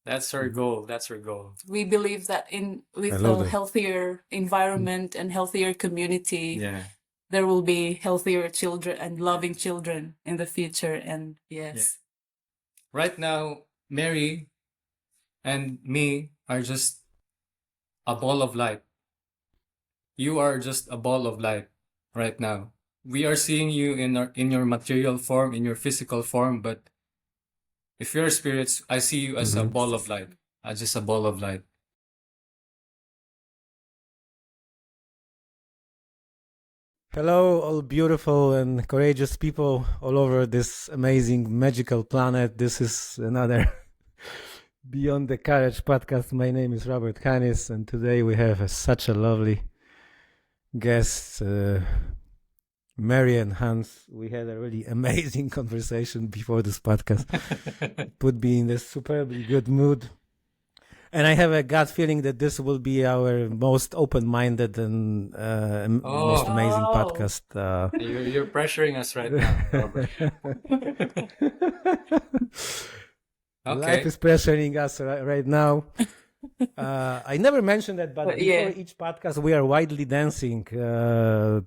That's our goal. That's our goal. We believe that with love a that. healthier environment and healthier community, Yeah. there will be healthier children and loving children in the future. And yes. Right now, Mary and me are just a ball of light. You are just a ball of light right now. We are seeing you in your material form, in your physical form, but if you're spirits, I see you as a ball of light. Just a ball of light. Hello, all beautiful and courageous people all over this amazing, magical planet. This is another Beyond the Courage podcast. My name is Robert Canis, and today we have such a lovely guest, Mary and Hanz. We had a really amazing conversation before this podcast. Put me in a superbly good mood. And I have a gut feeling that this will be our most open-minded and most amazing podcast. You're pressuring us right now, Robert. Okay. Life is pressuring us right now. I never mentioned that, but before each podcast, we are widely dancing to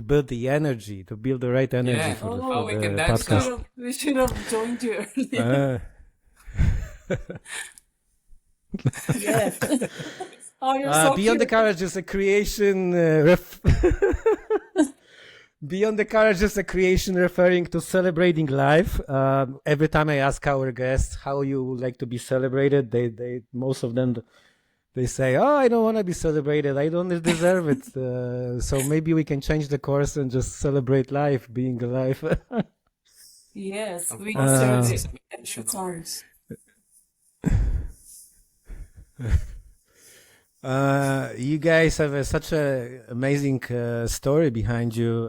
build the energy, to build the right energy for the podcast. We should have joined you earlier. Yeah. You're so Beyond the Courage is a creation. Beyond the Courage is a creation referring to celebrating life. Every time I ask our guests how you would like to be celebrated, they most of them they say, "Oh, I don't want to be celebrated. I don't deserve it." So maybe we can change the course and just celebrate life, being alive. Yes, we deserve it. Songs. You guys have such an amazing story behind you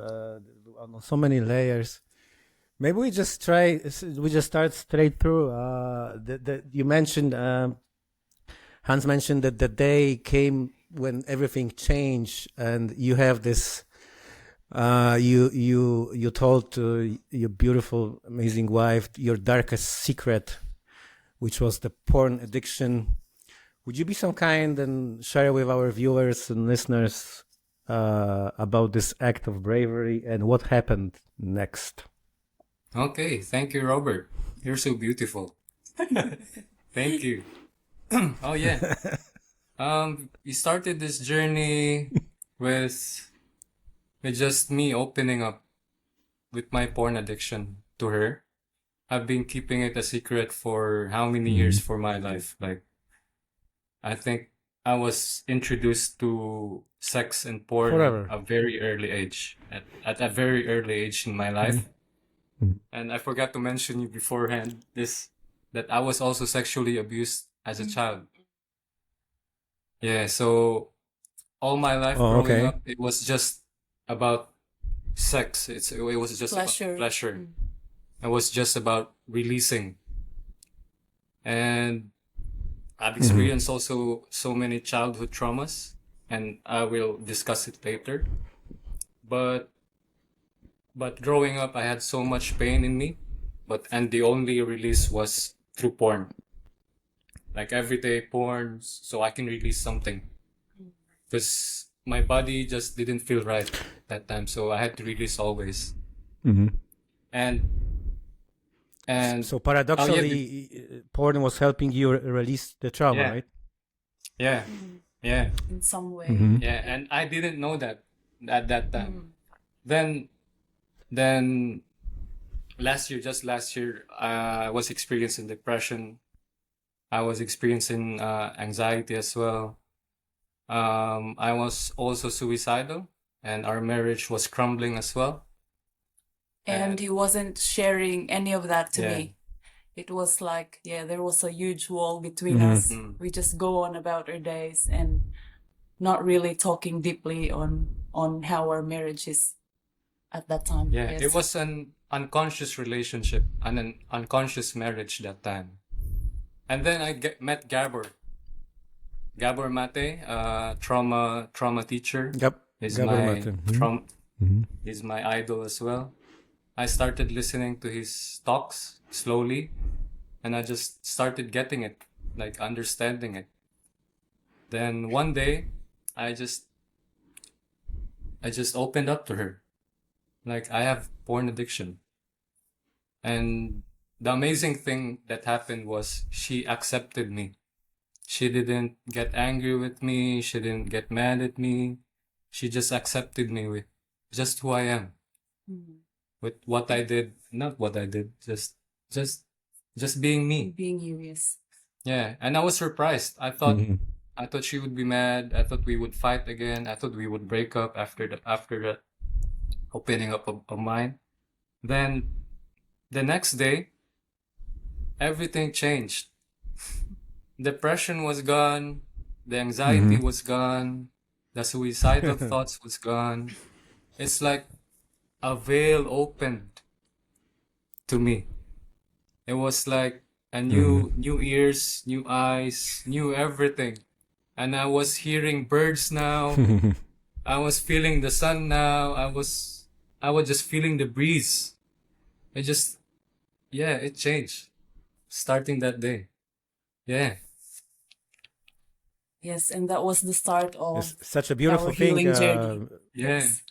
on so many layers. Maybe we just start straight through. You mentioned Hanz mentioned that the day came when everything changed, and you have this. You told to your beautiful, amazing wife your darkest secret, which was the porn addiction. Would you be so kind and share with our viewers and listeners about this act of bravery and what happened next? Okay, thank you, Robert. You're so beautiful. Thank you. Oh yeah. You started this journey with just me opening up with my porn addiction to her. I've been keeping it a secret for how many years for my life? Like, I think I was introduced to sex and porn at a very early age, at a very early age in my life. And I forgot to mention you beforehand that I was also sexually abused as a child. Yeah, so all my life growing up, it was just about sex. It was just pleasure. About pleasure. It was just about releasing. And I've experienced also so many childhood traumas, and I will discuss it later. But growing up, I had so much pain in me, and the only release was through porn. Like everyday porn, so I can release something. Because my body just didn't feel right that time, so I had to release always. And so paradoxically, porn was helping you release the trauma, right? Yeah. In some way. Yeah, and I didn't know that at that time. Then last year, I was experiencing depression. I was experiencing anxiety as well. I was also suicidal, and our marriage was crumbling as well. And he wasn't sharing any of that to me. It was like, there was a huge wall between us. We just go on about our days and not really talking deeply on how our marriage is at that time. Yeah, it was an unconscious relationship and an unconscious marriage that time. And then I met Gabor Mate, trauma teacher. Yep. He's my idol as well. I started listening to his talks slowly, and I just started getting it, like understanding it. Then one day, I just opened up to her. Like, I have porn addiction. And the amazing thing that happened was she accepted me. She didn't get angry with me. She didn't get mad at me. She just accepted me with just who I am, with what I did, not what I did, just, just being me. Being you, yes. Yeah, and I was surprised. I thought she would be mad. I thought we would fight again. I thought we would break up after that opening up of mine. Then the next day, everything changed. Depression was gone. The anxiety was gone. The suicidal thoughts was gone. It's like a veil opened to me. It was like a new ears, new eyes, new everything. And I was hearing birds now. I was feeling the sun now. I was just feeling the breeze. It just, yeah, it changed starting that day. Yeah. Yes, and that was the start of It's such a beautiful our thing. healing journey. Yeah. Yes.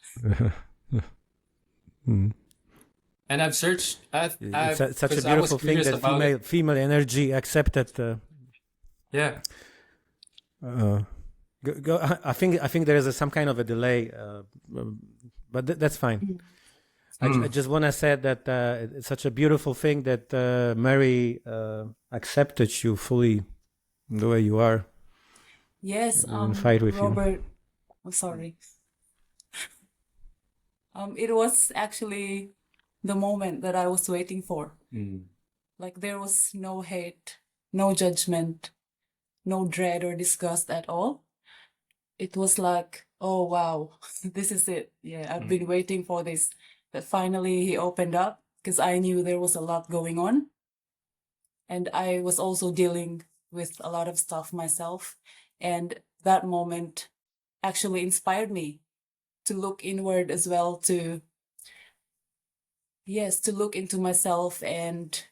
And I've searched, It's such a 'cause I was beautiful thing curious that about female energy accepted. yeah. I think there is some kind of a delay, but that's fine. I just want to say that it's such a beautiful thing that Mary accepted you fully the way you are. Yes, fight with you. Robert, I'm sorry. It was actually the moment that I was waiting for. Like there was no hate, no judgment, no dread or disgust at all. It was like, oh wow, this is it. Yeah, I've been waiting for this. That finally he opened up because I knew there was a lot going on. And I was also dealing with a lot of stuff myself. And that moment actually inspired me to look inward as well, to look into myself and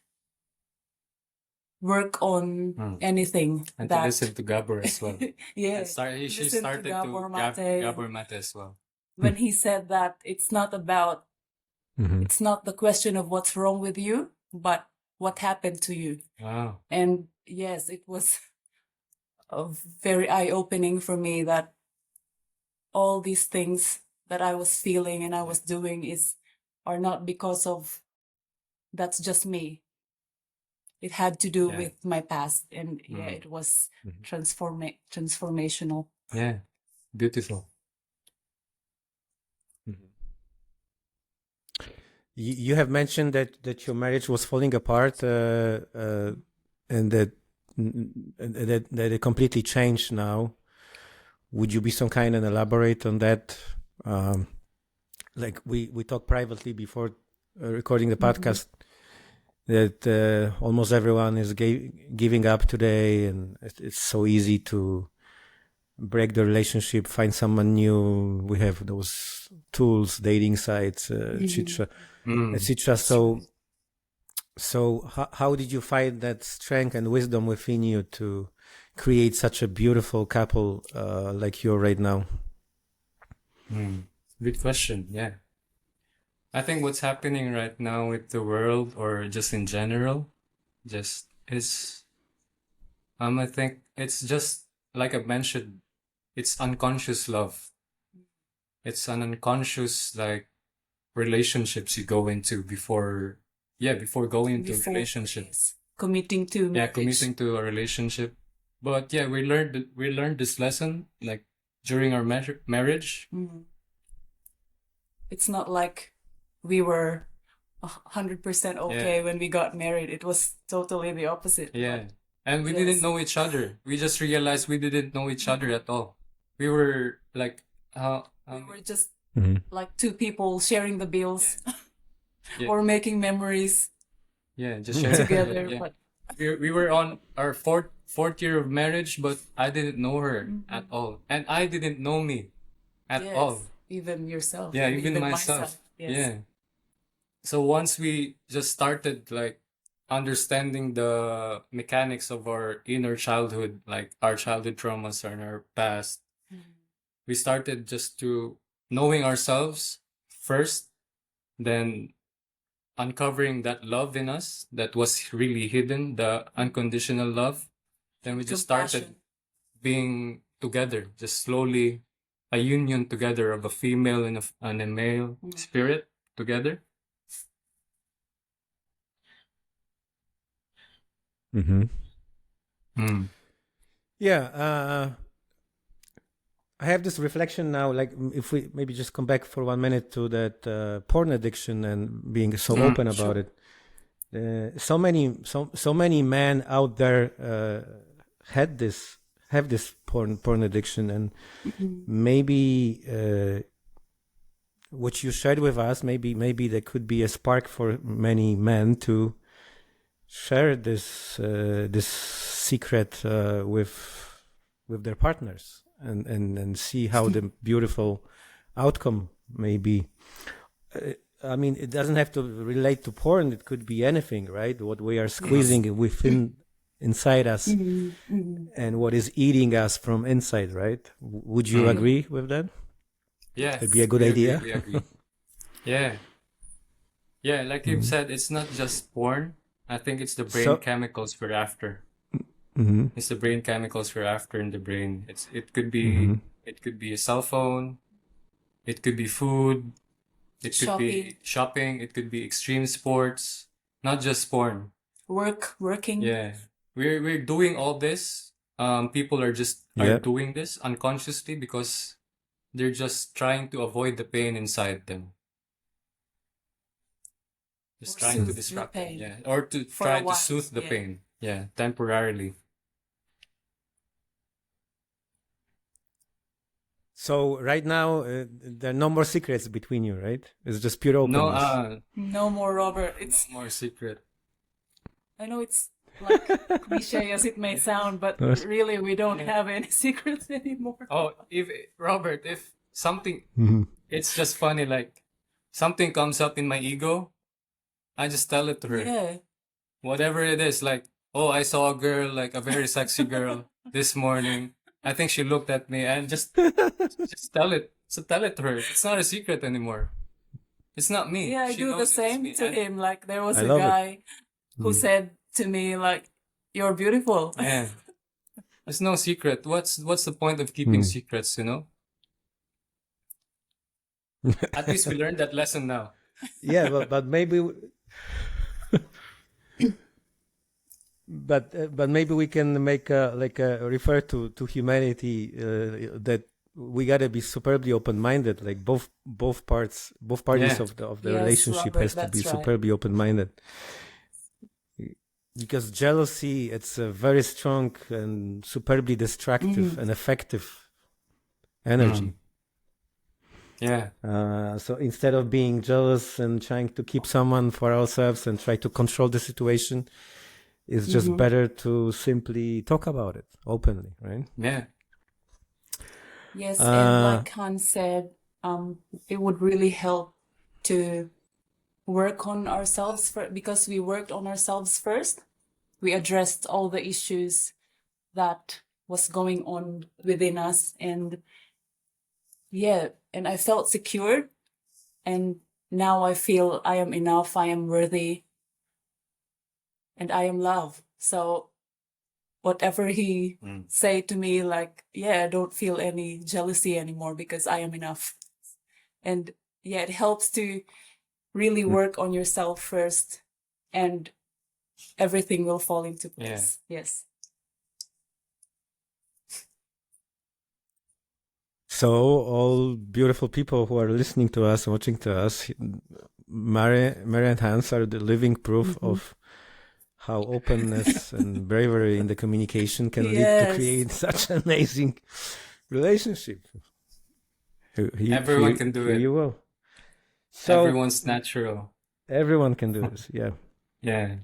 work on anything And that to listen to Gabor as well. yes, She listen to started to Gabor Mate. Gabor Mate as well. When he said that it's not about, it's not the question of what's wrong with you, but what happened to you. Wow. And yes, it was very eye-opening for me that all these things that I was feeling and I was doing are not because of that's just me. It had to do with my past, and it was transformational. Yeah. Beautiful. You have mentioned that your marriage was falling apart, and that it completely changed now. Would you be so kind and elaborate on that? Like we talked privately before recording the podcast, that almost everyone is giving up today, and it's so easy to break the relationship, find someone new. We have those tools, dating sites, etc. So how did you find that strength and wisdom within you to create such a beautiful couple like you're right now? Good question. Yeah. I think what's happening right now with the world, or just in general, just is, I think it's just like I mentioned, it's unconscious love. It's an unconscious like relationships you go into before going into a relationship. Yes. Committing to marriage. Yeah, committing to a relationship. But yeah, we learned this lesson like during our marriage. It's not like we were 100% okay when we got married. It was totally the opposite. Yeah. And we didn't know each other. We just realized we didn't know each other at all. We were like, we were just like two people sharing the bills or making memories. Yeah, just sharing together. Yeah. But We were on our fourth year of marriage, but I didn't know her at all, and I didn't know me at all. Even yourself. Yeah, even myself. Yes. Yeah. So once we just started like understanding the mechanics of our inner childhood, like our childhood traumas and our past, we started just to knowing ourselves first, then uncovering that love in us that was really hidden, the unconditional love. Then we just started Compassion. being together, just slowly a union together of a female and a male spirit together. Yeah, I have this reflection now, like if we maybe just come back for 1 minute to that porn addiction and being so open about it. So many men out there have this porn addiction, and maybe what you shared with us, maybe there could be a spark for many men to share this secret with their partners and see how the beautiful outcome may be. I mean, it doesn't have to relate to porn. It could be anything, right? What we are squeezing within inside us and what is eating us from inside, right? Would you agree with that? Yeah. It'd be a good idea. We agree. Yeah. Yeah, like you've said, it's not just porn. I think it's the brain chemicals we're after. It's the brain chemicals we're after in the brain. It could be a cell phone, it could be food, it could be shopping, it could be extreme sports, not just porn. Working. Yeah. We're doing all this. People are doing this unconsciously because they're just trying to avoid the pain inside them. Just trying to distract them, yeah, or to try to soothe the pain, temporarily. So right now, there are no more secrets between you, right? It's just pure openness. No more, Robert. It's no more secret. I know it's like cliche as it may sound, but really we don't have any secrets anymore. Oh, if something, it's just funny. Like something comes up in my ego, I just tell it to her. Yeah. Whatever it is, like, oh, I saw a girl, like a very sexy girl this morning. I think she looked at me, and just tell it. So tell it to her. It's not a secret anymore. It's not me. Yeah, I She do the knows same it's to me. him. Like there was a guy who said to me, like, "You're beautiful." Yeah. There's no secret. What's the point of keeping secrets? You know. At least we learned that lesson now. Yeah, but maybe. But maybe we can make refer to humanity that we gotta be superbly open-minded. Like both parties of the Yes, relationship Robert, has to be that's right. superbly open-minded. Because jealousy, it's a very strong and superbly destructive and effective energy. Yeah. So instead of being jealous and trying to keep someone for ourselves and try to control the situation, it's just better to simply talk about it openly, right? Yeah. Yes, and like Hans said, it would really help to work on ourselves because we worked on ourselves first. We addressed all the issues that was going on within us, and I felt secured, and now I feel I am enough, I am worthy, and I am loved. So whatever he say to me, like, I don't feel any jealousy anymore because I am enough. And it helps to really work on yourself first, and everything will fall into place. Yes. So all beautiful people who are listening to us, watching to us, Mary and Hanz are the living proof of how openness and bravery in the communication can lead to create such an amazing relationship. Everyone can do it. You will. So everyone's natural. Everyone can do this. Yeah. Yeah.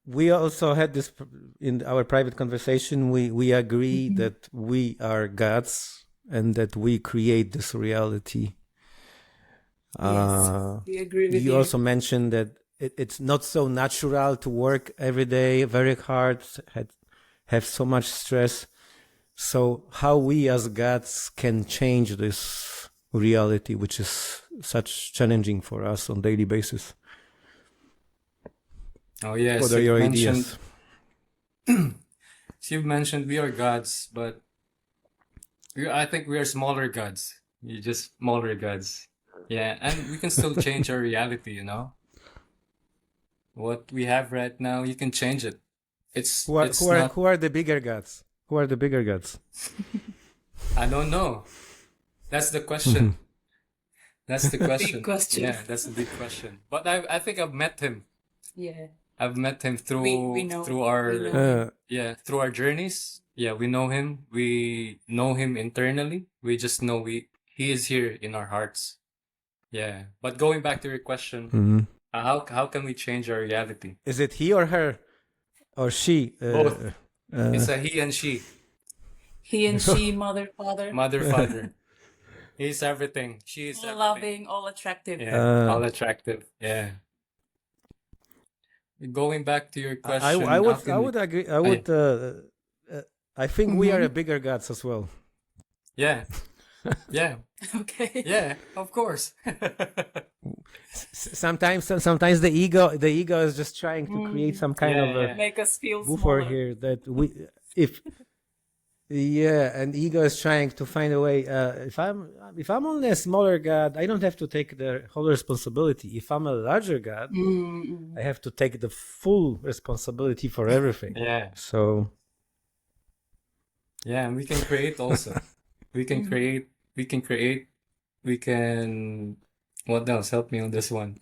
We also had this in our private conversation. We agree that we are gods and that we create this reality. Yes, we agree with you. You also mentioned that it's not so natural to work every day very hard, have so much stress. So how we as gods can change this reality, which is such challenging for us on daily basis? Oh yes, What are your ideas? You've mentioned we are gods, but I think we are smaller gods. You're just smaller gods. Yeah, and we can still change our reality, you know? What we have right now, you can change it. It's not. Who are the bigger gods? Who are the bigger gods? I don't know. That's the question. That's the question. Big question. Yeah, that's a big question. But I think I've met him. Yeah. I've met him through We know. through our We know. through our journeys. Yeah, we know him. We know him internally. We just know he is here in our hearts. Yeah. But going back to your question, how can we change our reality? Is it he or her or she? Both. It's a he and she. He and she, mother, father, Mother, father. He's everything. She is all everything. loving, all attractive. Yeah, all attractive. Yeah. Going back to your question, I would agree. I would. I think we are a bigger gods as well. Yeah. Yeah. Okay. Yeah, of course. Sometimes the ego is just trying to create some kind of a Make us feel buffer smaller. here that and ego is trying to find a way. If I'm only a smaller god, I don't have to take the whole responsibility. If I'm a larger god, I have to take the full responsibility for everything. Yeah. So yeah, and we can create also. We can create. What else? Help me on this one.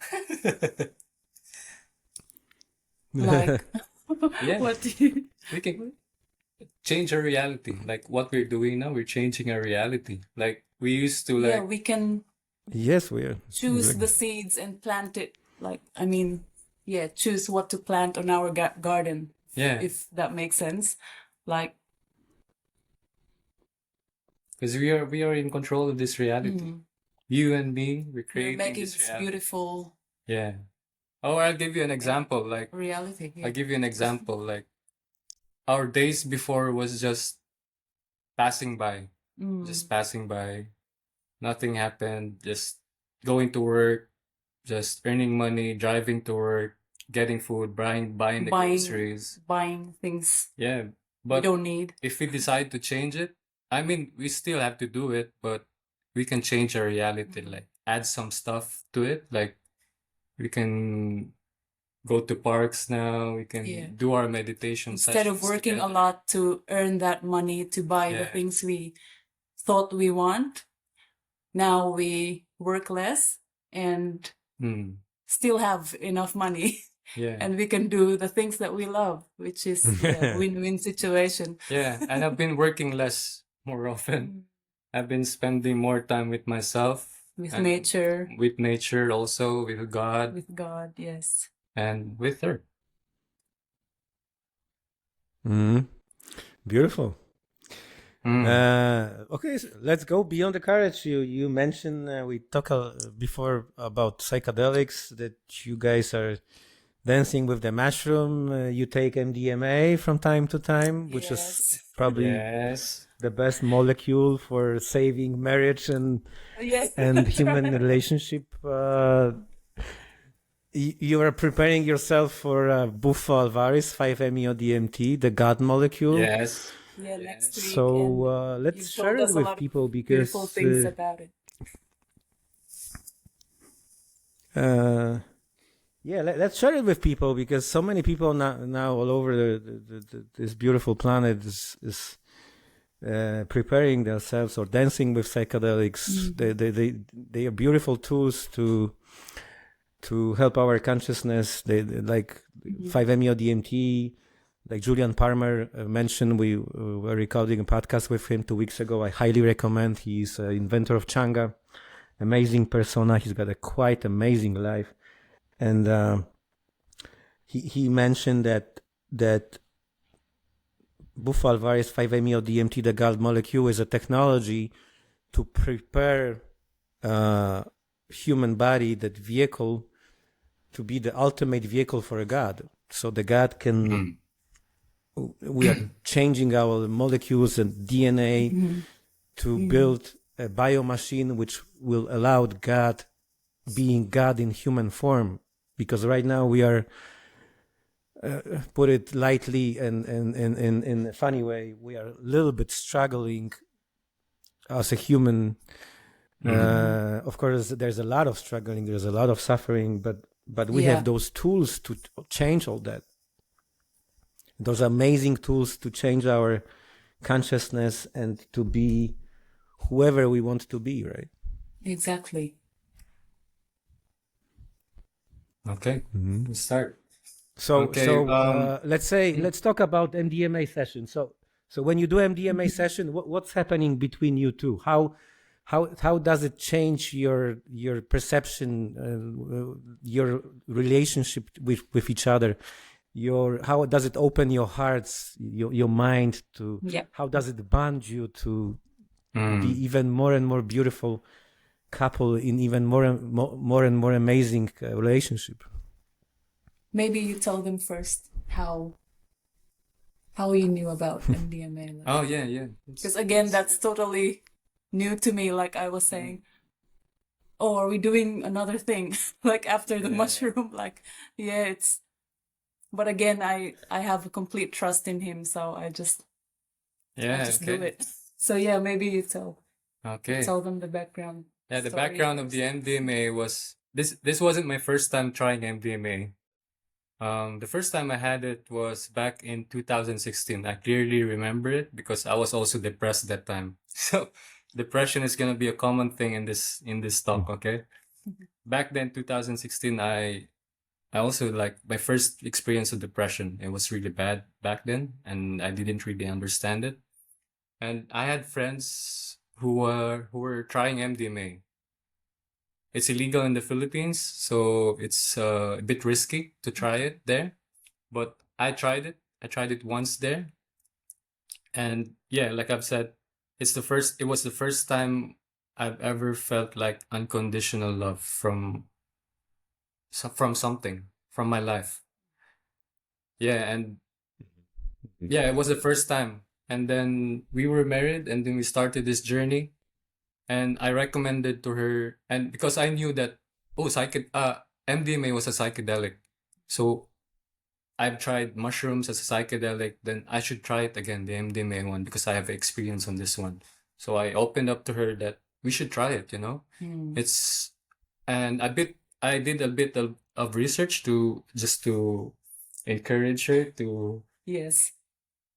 Like, Yeah. what do you... We can change our reality. Like what we're doing now, we're changing our reality. Like we used to Yeah, like we can yes, we are. choose the seeds and plant it. Like, I mean, yeah, choose what to plant on our garden. Yeah. If that makes sense. Like, because we are in control of this reality. You and me, we're we're creating making this this reality. beautiful Yeah. Oh, I'll give you an example. Like reality. Yeah. I'll give you an example. Like our days before was just passing by. Just passing by. Nothing happened. Just going to work, just earning money, driving to work, getting food, buying the groceries. Buying things Yeah. we But don't need. if we decide to change it, I mean, we still have to do it, but we can change our reality, like add some stuff to it. Like we can go to parks now, we can Yeah. do our meditation Instead of sessions working a together. lot to earn that money to buy the Yeah. things we thought we want, now we work less and Mm, still have enough money yeah. and we can do the things that we love, which is a win-win situation. Yeah. And I've been working less more often. I've been spending more time with myself, With and nature, with nature also, with God, with God, yes. and with her. Beautiful. Mm. Okay, so let's go beyond the courage. You mentioned we talked before about psychedelics, that you guys are dancing with the mushroom. You take MDMA from time to time, which is Yes. probably Yes. the best molecule for saving marriage and Yes. human relationship. You are preparing yourself for Bufo Alvarez 5-MeO-DMT, the God molecule. Yes. Yeah, next week. So and let's you've share told it us a with lot of people because beautiful things about it. let's share it with people because so many people now all over this beautiful planet is preparing themselves or dancing with psychedelics. They are beautiful tools to help our consciousness. They like 5-MeO-DMT. Like Julian Palmer mentioned, we were recording a podcast with him 2 weeks ago. I highly recommend. He's an inventor of Changa, amazing persona. He's got a quite amazing life, and he mentioned that Bufo Alvarez 5-MeO-DMT, the gold molecule, is a technology to prepare human body, that vehicle, to be the ultimate vehicle for a God. So the God can, we are changing our molecules and DNA to build a biomachine which will allow God being God in human form. Because right now we are, put it lightly and in a funny way, we are a little bit struggling as a human. Of course, there's a lot of struggling, there's a lot of suffering, but we have those tools to change all that. Those amazing tools to change our consciousness and to be whoever we want to be, right? Exactly. Okay, let's start. So, Okay, let's talk about MDMA session. So when you do MDMA session, what's happening between you two? How does it change your perception, your relationship with each other? How does it open your hearts, your mind to? How does it bond you to be even more and more beautiful couple in even more and more amazing relationship? Maybe you tell them first how you knew about MDMA. Oh yeah. Because again, that's totally new to me. Like I was saying, oh, are we doing another thing? Like after the mushroom, like, yeah, it's, but again, I have a complete trust in him. So I just do it. So yeah, maybe you tell them the background. Yeah, the story. background of the MDMA was, this wasn't my first time trying MDMA. The first time I had it was back in 2016. I clearly remember it because I was also depressed that time. So depression is gonna be a common thing in this talk, okay? Back then, 2016, I also, like, my first experience of depression. It was really bad back then, and I didn't really understand it. And I had friends who were trying MDMA. It's illegal in the Philippines, so it's a bit risky to try it there. But I tried it. I tried it once there. And yeah, like I've said, it was the first time I've ever felt like unconditional love from something, from my life. Yeah, and yeah, it was the first time. And then we were married, and then we started this journey. And I recommended to her, and because I knew that MDMA was a psychedelic, so I've tried mushrooms as a psychedelic, then I should try it again, the MDMA one, because I have experience on this one. So I opened up to her that we should try it, and I did a bit of research to encourage her to. Yes.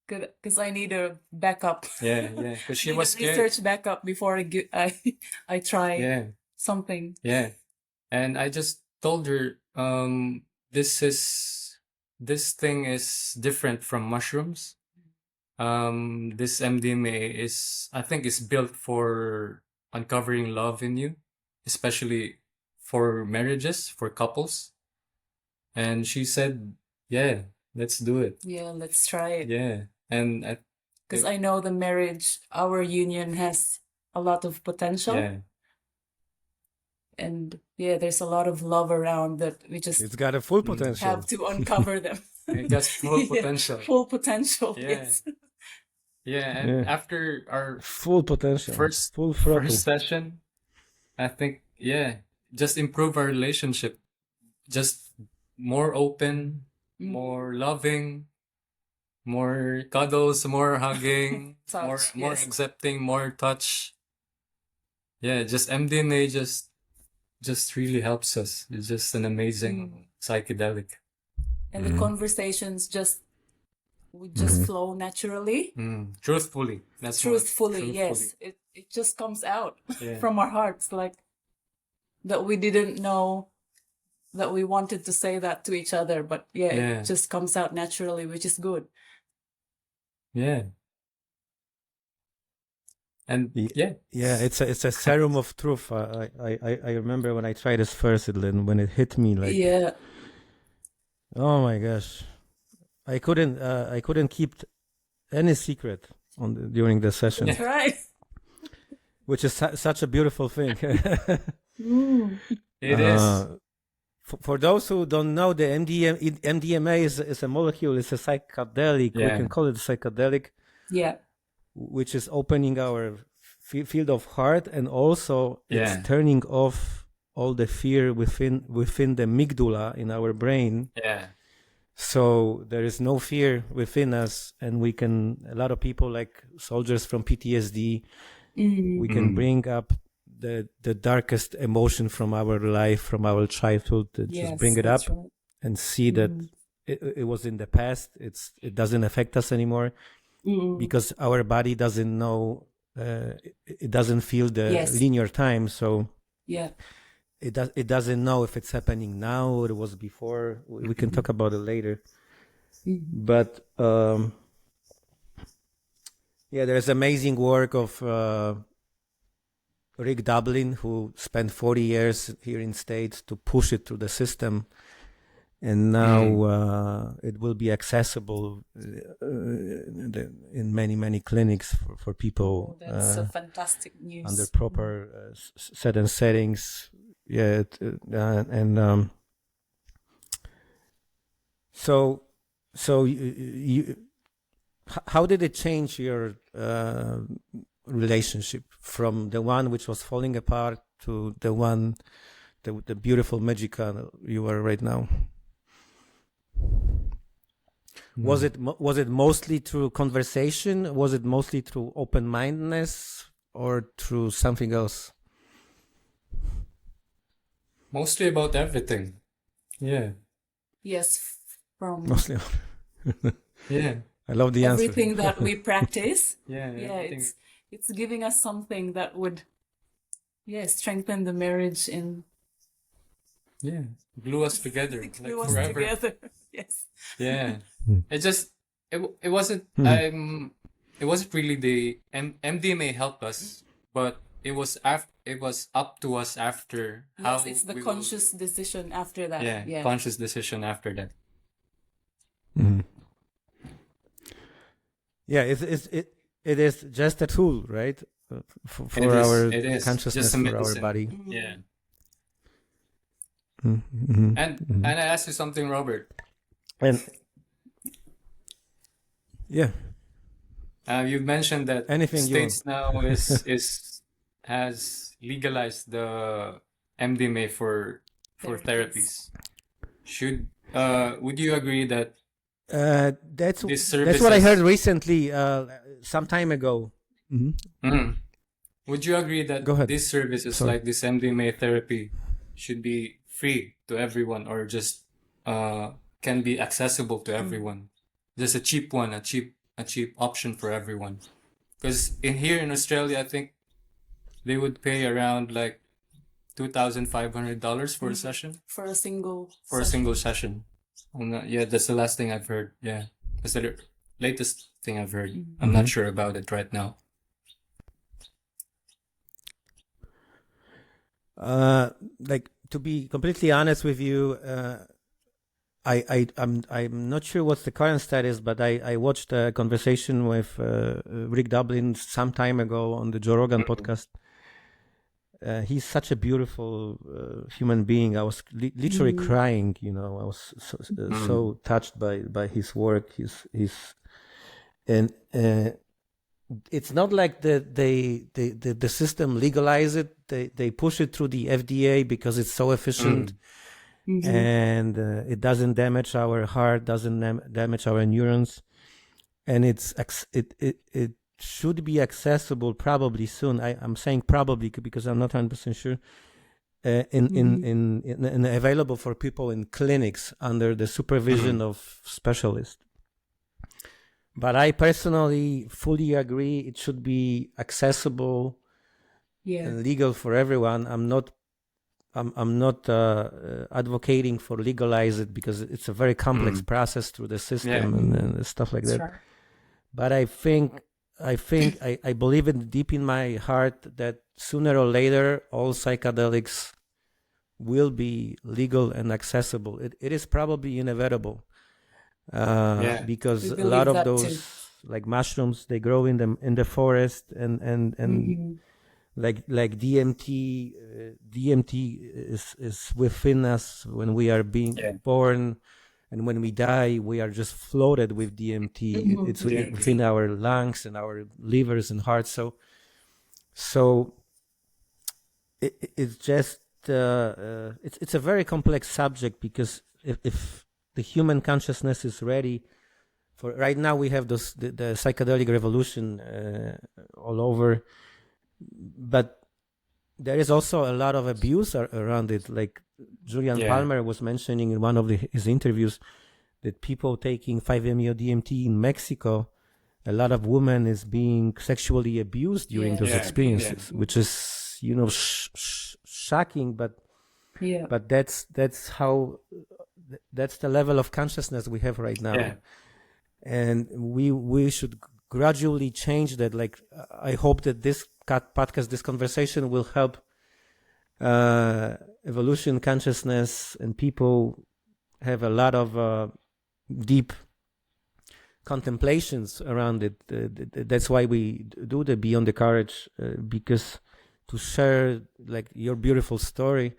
Good, because I need a backup. Yeah, because she was scared. Research backup before I try something. Yeah, and I just told her, this thing is different from mushrooms. This MDMA I think, is built for uncovering love in you, especially for marriages, for couples. And she said, "Yeah, let's do it. Yeah, let's try it." Yeah. And because I know the marriage, our union has a lot of potential. Yeah. And yeah, there's a lot of love around that it's got a full potential. Have to uncover them. It got full potential. Full potential. Yeah. Yes. Yeah, and after our full potential, first session, I think, just improve our relationship. Just more open, more loving, more cuddles, more hugging, touch, more accepting, more touch. Yeah, just MDMA just really helps us. It's just an amazing psychedelic. And the conversations would just flow naturally. Truthfully. Truthfully, yes. It just comes out from our hearts, like that we didn't know that we wanted to say that to each other, but it just comes out naturally, which is good. Yeah. And it's a serum of truth. I remember when I tried this first, when it hit me, like, oh my gosh, I couldn't keep any secret during the session. That's right. Which is such a beautiful thing. It is. For those who don't know, the MDMA is a molecule. It's a psychedelic. We can call it a psychedelic. Yeah. Which is opening our field of heart, and also it's turning off all the fear within the amygdala in our brain. Yeah. So there is no fear within us, and we can, a lot of people like soldiers from PTSD, we can bring up the darkest emotion from our life, from our childhood, just bring it up and see that it was in the past. It doesn't affect us anymore because our body doesn't know, it doesn't feel the linear time. So it doesn't know if it's happening now or it was before. We can talk about it later. But there's amazing work of Rick Dublin, who spent 40 years here in States to push it through the system, and now it will be accessible in many clinics for people. That's a fantastic news. Under proper set and settings. So you how did it change your relationship from the one which was falling apart to the beautiful magical you are right now? Was it mostly through conversation? Was it mostly through open-mindedness, or through something else? Mostly about everything. Yeah. Yes, from Mostly. Yeah. I love the answer. everything that we practice. Everything. It's giving us something that would strengthen the marriage and glue us together. glue like us forever. together. Yes. Yeah. It wasn't it wasn't really the MDMA helped us, but it was up to us after how Yes, it's the conscious decision after that. conscious decision after that. Yeah, it is just a tool, right? For our consciousness, for our body. Yeah. Mm-hmm. And I asked you something, Robert. And you mentioned that anything states now has legalized the MDMA for therapies. Would you agree that that's what I heard recently, some time ago. Would you agree that these services like this MDMA therapy should be free to everyone, or just can be accessible to everyone? Just a cheap one, a cheap option for everyone. Because here in Australia, I think they would pay around like $2,500 for a session. For a single session. That's the last thing I've heard. Yeah, that's the latest thing I've heard. I'm not sure about it right now. Like, to be completely honest with you, I'm not sure what's the current status, but I watched a conversation with Rick Dublin some time ago on the Joe Rogan podcast. He's such a beautiful human being. I was literally crying, I was so touched by his work. And it's not like the system legalize it. They push it through the FDA because it's so efficient. And it doesn't damage our heart, doesn't damage our neurons, and it should be accessible probably soon. I'm saying probably because I'm not 100% sure. In available for people in clinics under the supervision of specialists. But I personally fully agree it should be accessible and legal for everyone. I'm not advocating for legalize it because it's a very complex process through the system and stuff like that. Right. But I believe it deep in my heart that sooner or later all psychedelics will be legal and accessible. It is probably inevitable because a lot of those like mushrooms, they grow in the forest and like DMT is within us when we are being born, and when we die, we are just floated with DMT. It's within our lungs and our livers and hearts. So it's just it's a very complex subject, because if the human consciousness is ready for, right now we have the psychedelic revolution all over, but there is also a lot of abuse around it. Like Julian Palmer was mentioning in one of his interviews, that people taking 5-MeO-DMT in Mexico, a lot of women is being sexually abused during those experiences, which is, shocking, but that's how, that's the level of consciousness we have right now. And we should gradually change that. Like, I hope that this podcast, this conversation will help evolution consciousness, and people have a lot of deep contemplations around it. That's why we do the Beyond the Courage, because to share like your beautiful story,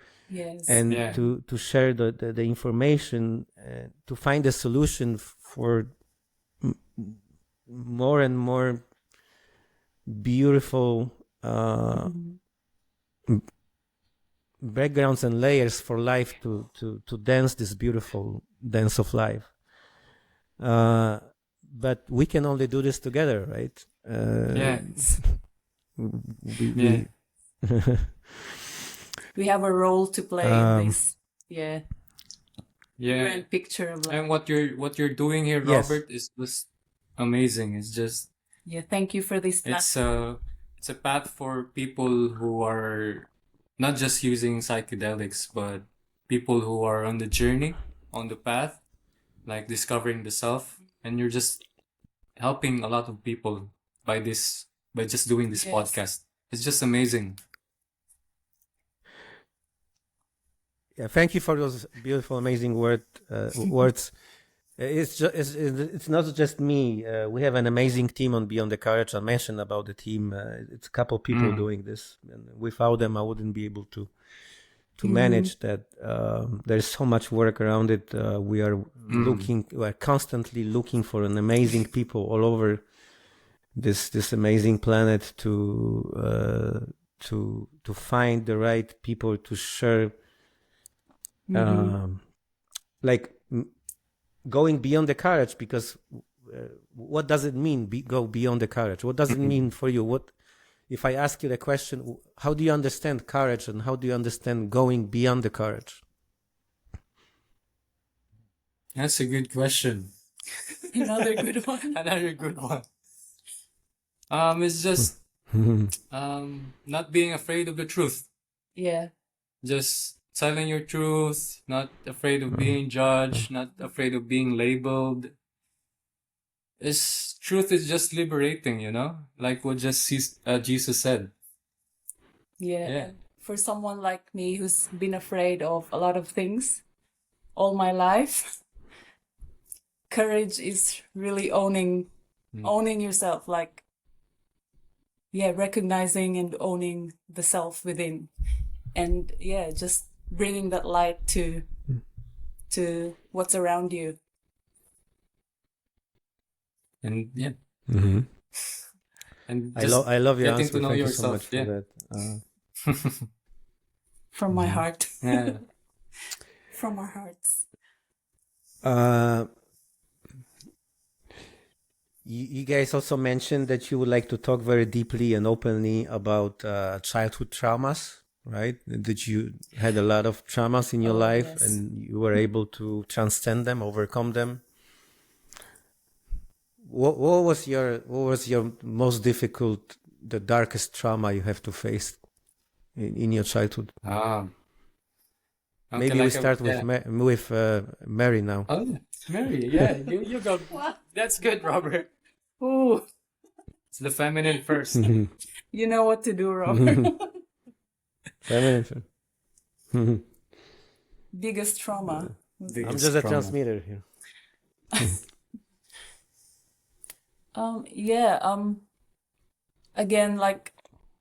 and to share the information, to find a solution for more and more beautiful backgrounds and layers for life to dance this beautiful dance of life. But we can only do this together, right? We have a role to play in this. Yeah. Grand picture of life. And what you're doing here, Robert, is just amazing. It's just thank you for this platform. It's a path for people who are not just using psychedelics, but people who are on the journey, on the path, like discovering the self, and you're just helping a lot of people by just doing this podcast. It's just amazing. Yeah, thank you for those beautiful, amazing words. It's not just me. We have an amazing team on Beyond the Courage. I mentioned about the team. It's a couple people doing this, and without them, I wouldn't be able to manage that. There's so much work around it. We are constantly looking for an amazing people all over this amazing planet to find the right people to share. Going beyond the courage, because what does it mean, go beyond the courage? What does it mean for you? What if I ask you the question, how do you understand courage, and how do you understand going beyond the courage? That's a good question. Another good one. Another good one. It's just not being afraid of the truth. Just telling your truth, not afraid of being judged, not afraid of being labeled. Truth is just liberating, like what Jesus said. For someone like me who's been afraid of a lot of things all my life, courage is really owning yourself, like recognizing and owning the self within, and just bringing that light to what's around you. And and I love your getting answer. to know Thank yourself. you so much for that. From my heart. From our hearts. You guys also mentioned that you would like to talk very deeply and openly about childhood traumas, right? That you had a lot of traumas in your life, and you were able to transcend them, overcome them. What was your most difficult, the darkest trauma you have to face in your childhood? Maybe we start with Mary now. Oh, Mary, you go. That's good, Robert. Ooh, it's the feminine first. You know what to do, Robert. Feminine. Biggest trauma. I'm just a transmitter here. Again, like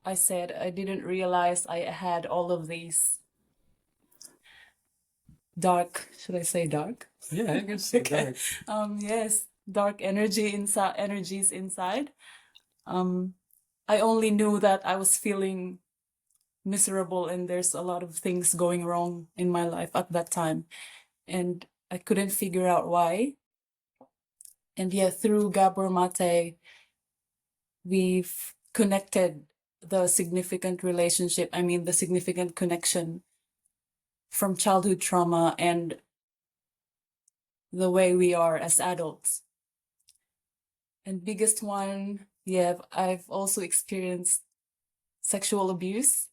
I said I didn't realize I had all of these dark, should I say dark? Yeah, I can say Okay. that. Yes, dark energies inside. I only knew that I was feeling miserable and there's a lot of things going wrong in my life at that time. And I couldn't figure out why. And yeah, through Gabor Mate, we've connected the significant relationship, the significant connection from childhood trauma and the way we are as adults. And biggest one, yeah, I've also experienced sexual abuse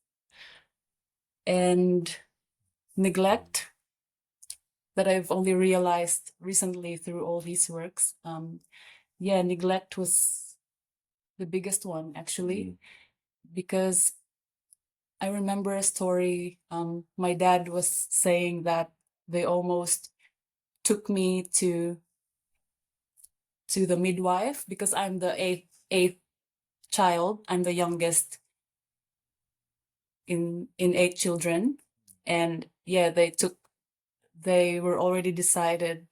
and neglect that I've only realized recently through all these works. Yeah, neglect was the biggest one actually, because I remember a story. My dad was saying that they almost took me to the midwife because I'm the eighth child. I'm the youngest in 8 children, and yeah, they were already decided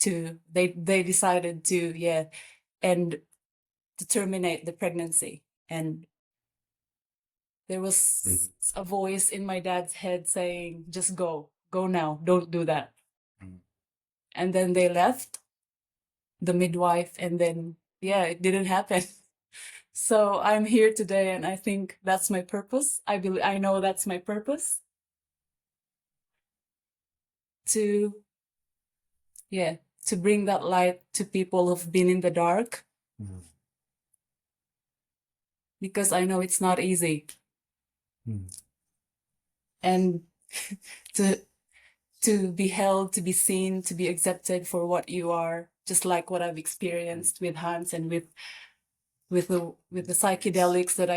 to they decided to and to terminate the pregnancy. And there was a voice in my dad's head saying, just go now, don't do that. And then they left the midwife, and then it didn't happen. So I'm here today, and I think that's my purpose. I know that's my purpose, to to bring that light to people who've been in the dark, because I know it's not easy. And to be held, to be seen, to be accepted for what you are, just like what I've experienced with Hanz and with the psychedelics, that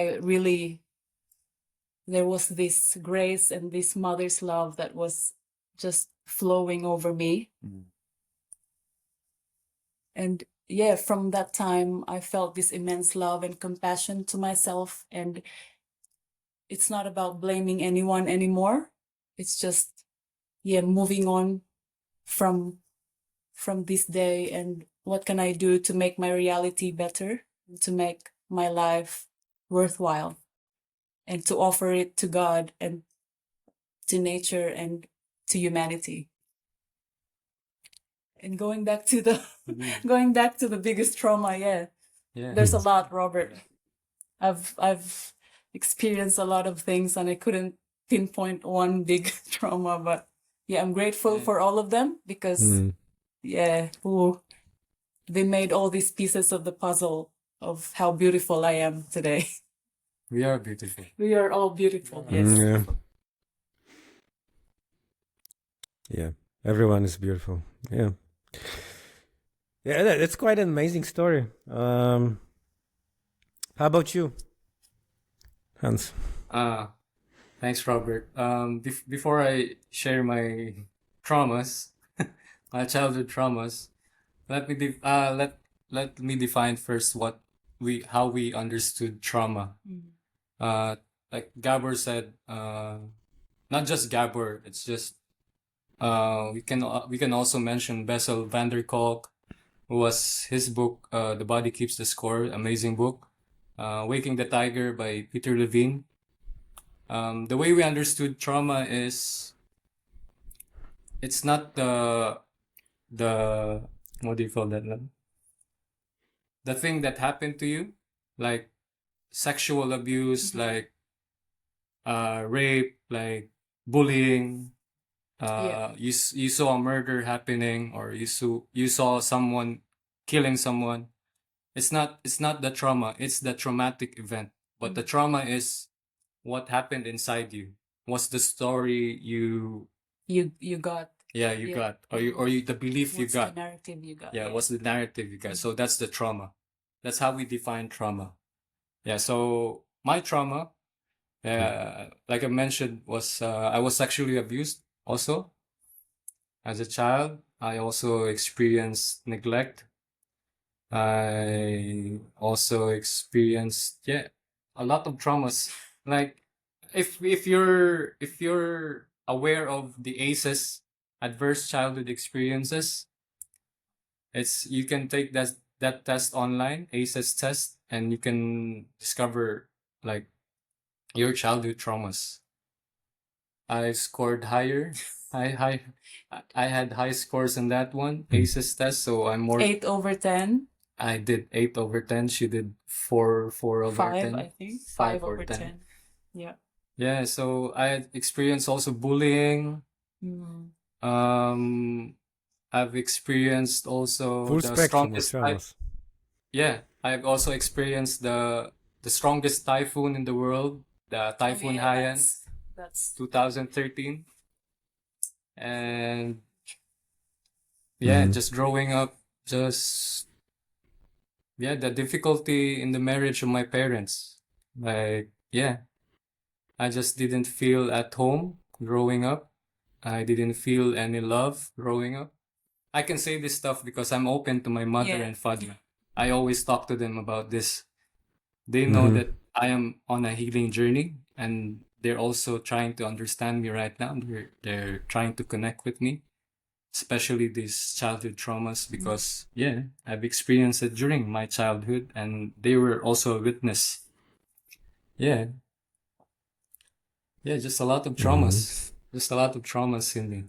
there was this grace and this mother's love that was just flowing over me. And from that time, I felt this immense love and compassion to myself. And it's not about blaming anyone anymore. It's just, moving on from this day, and what can I do to make my reality better, to make my life worthwhile, and to offer it to God and to nature and to humanity. And going back to the biggest trauma, there's a lot, Robert. I've experienced a lot of things, and I couldn't pinpoint one big trauma, but I'm grateful for all of them, because they made all these pieces of the puzzle of how beautiful I am today. We are beautiful. We are all beautiful. Yes. Yeah, everyone is beautiful. Yeah, that's quite an amazing story. How about you, Hanz? Thanks, Robert. Before I share my traumas, my childhood traumas, let me define first how we understood trauma. Like Gabor said, not just Gabor. It's just we can also mention Bessel van der Kolk, who was his book, The Body Keeps the Score, amazing book. Waking the Tiger by Peter Levine. The way we understood trauma is, it's not the what do you call that? The thing that happened to you, like sexual abuse, like rape, like bullying. You saw a murder happening, or you saw someone killing someone. It's not the trauma. It's the traumatic event. But the trauma is what happened inside you. What's the story you got? You got, or the belief you got. What's the narrative you got? What's the narrative you got? So that's the trauma. That's how we define trauma. So my trauma, like I mentioned, was I was sexually abused also as a child. I also experienced neglect. I also experienced a lot of traumas. Like if you're aware of the ACEs, adverse childhood experiences, you can take that test online, ACEs test, and you can discover like your childhood traumas. I scored higher. I I had high scores in that one, ACEs test, so I'm more 8/10. I did 8/10. She did 4/10. 5, I think. 5 5 or over 10. 10. Yeah. Yeah, so I experienced also bullying. Mm. I've experienced also Full the spectrum of strongest traumas. yeah, I've also experienced the strongest typhoon in the world, the Typhoon yeah, Haiyan, that's 2013. And yeah, just growing up, just yeah, the difficulty in the marriage of my parents. Like, yeah, I just didn't feel at home growing up. I didn't feel any love growing up. I can say this stuff because I'm open to my mother Yeah. and father. I always talk to them about this. They know that I am on a healing journey, and they're also trying to understand me right now. They're trying to connect with me, especially these childhood traumas, because yeah, I've experienced it during my childhood, and they were also a witness. Yeah, yeah, just a lot of traumas, just a lot of traumas in me.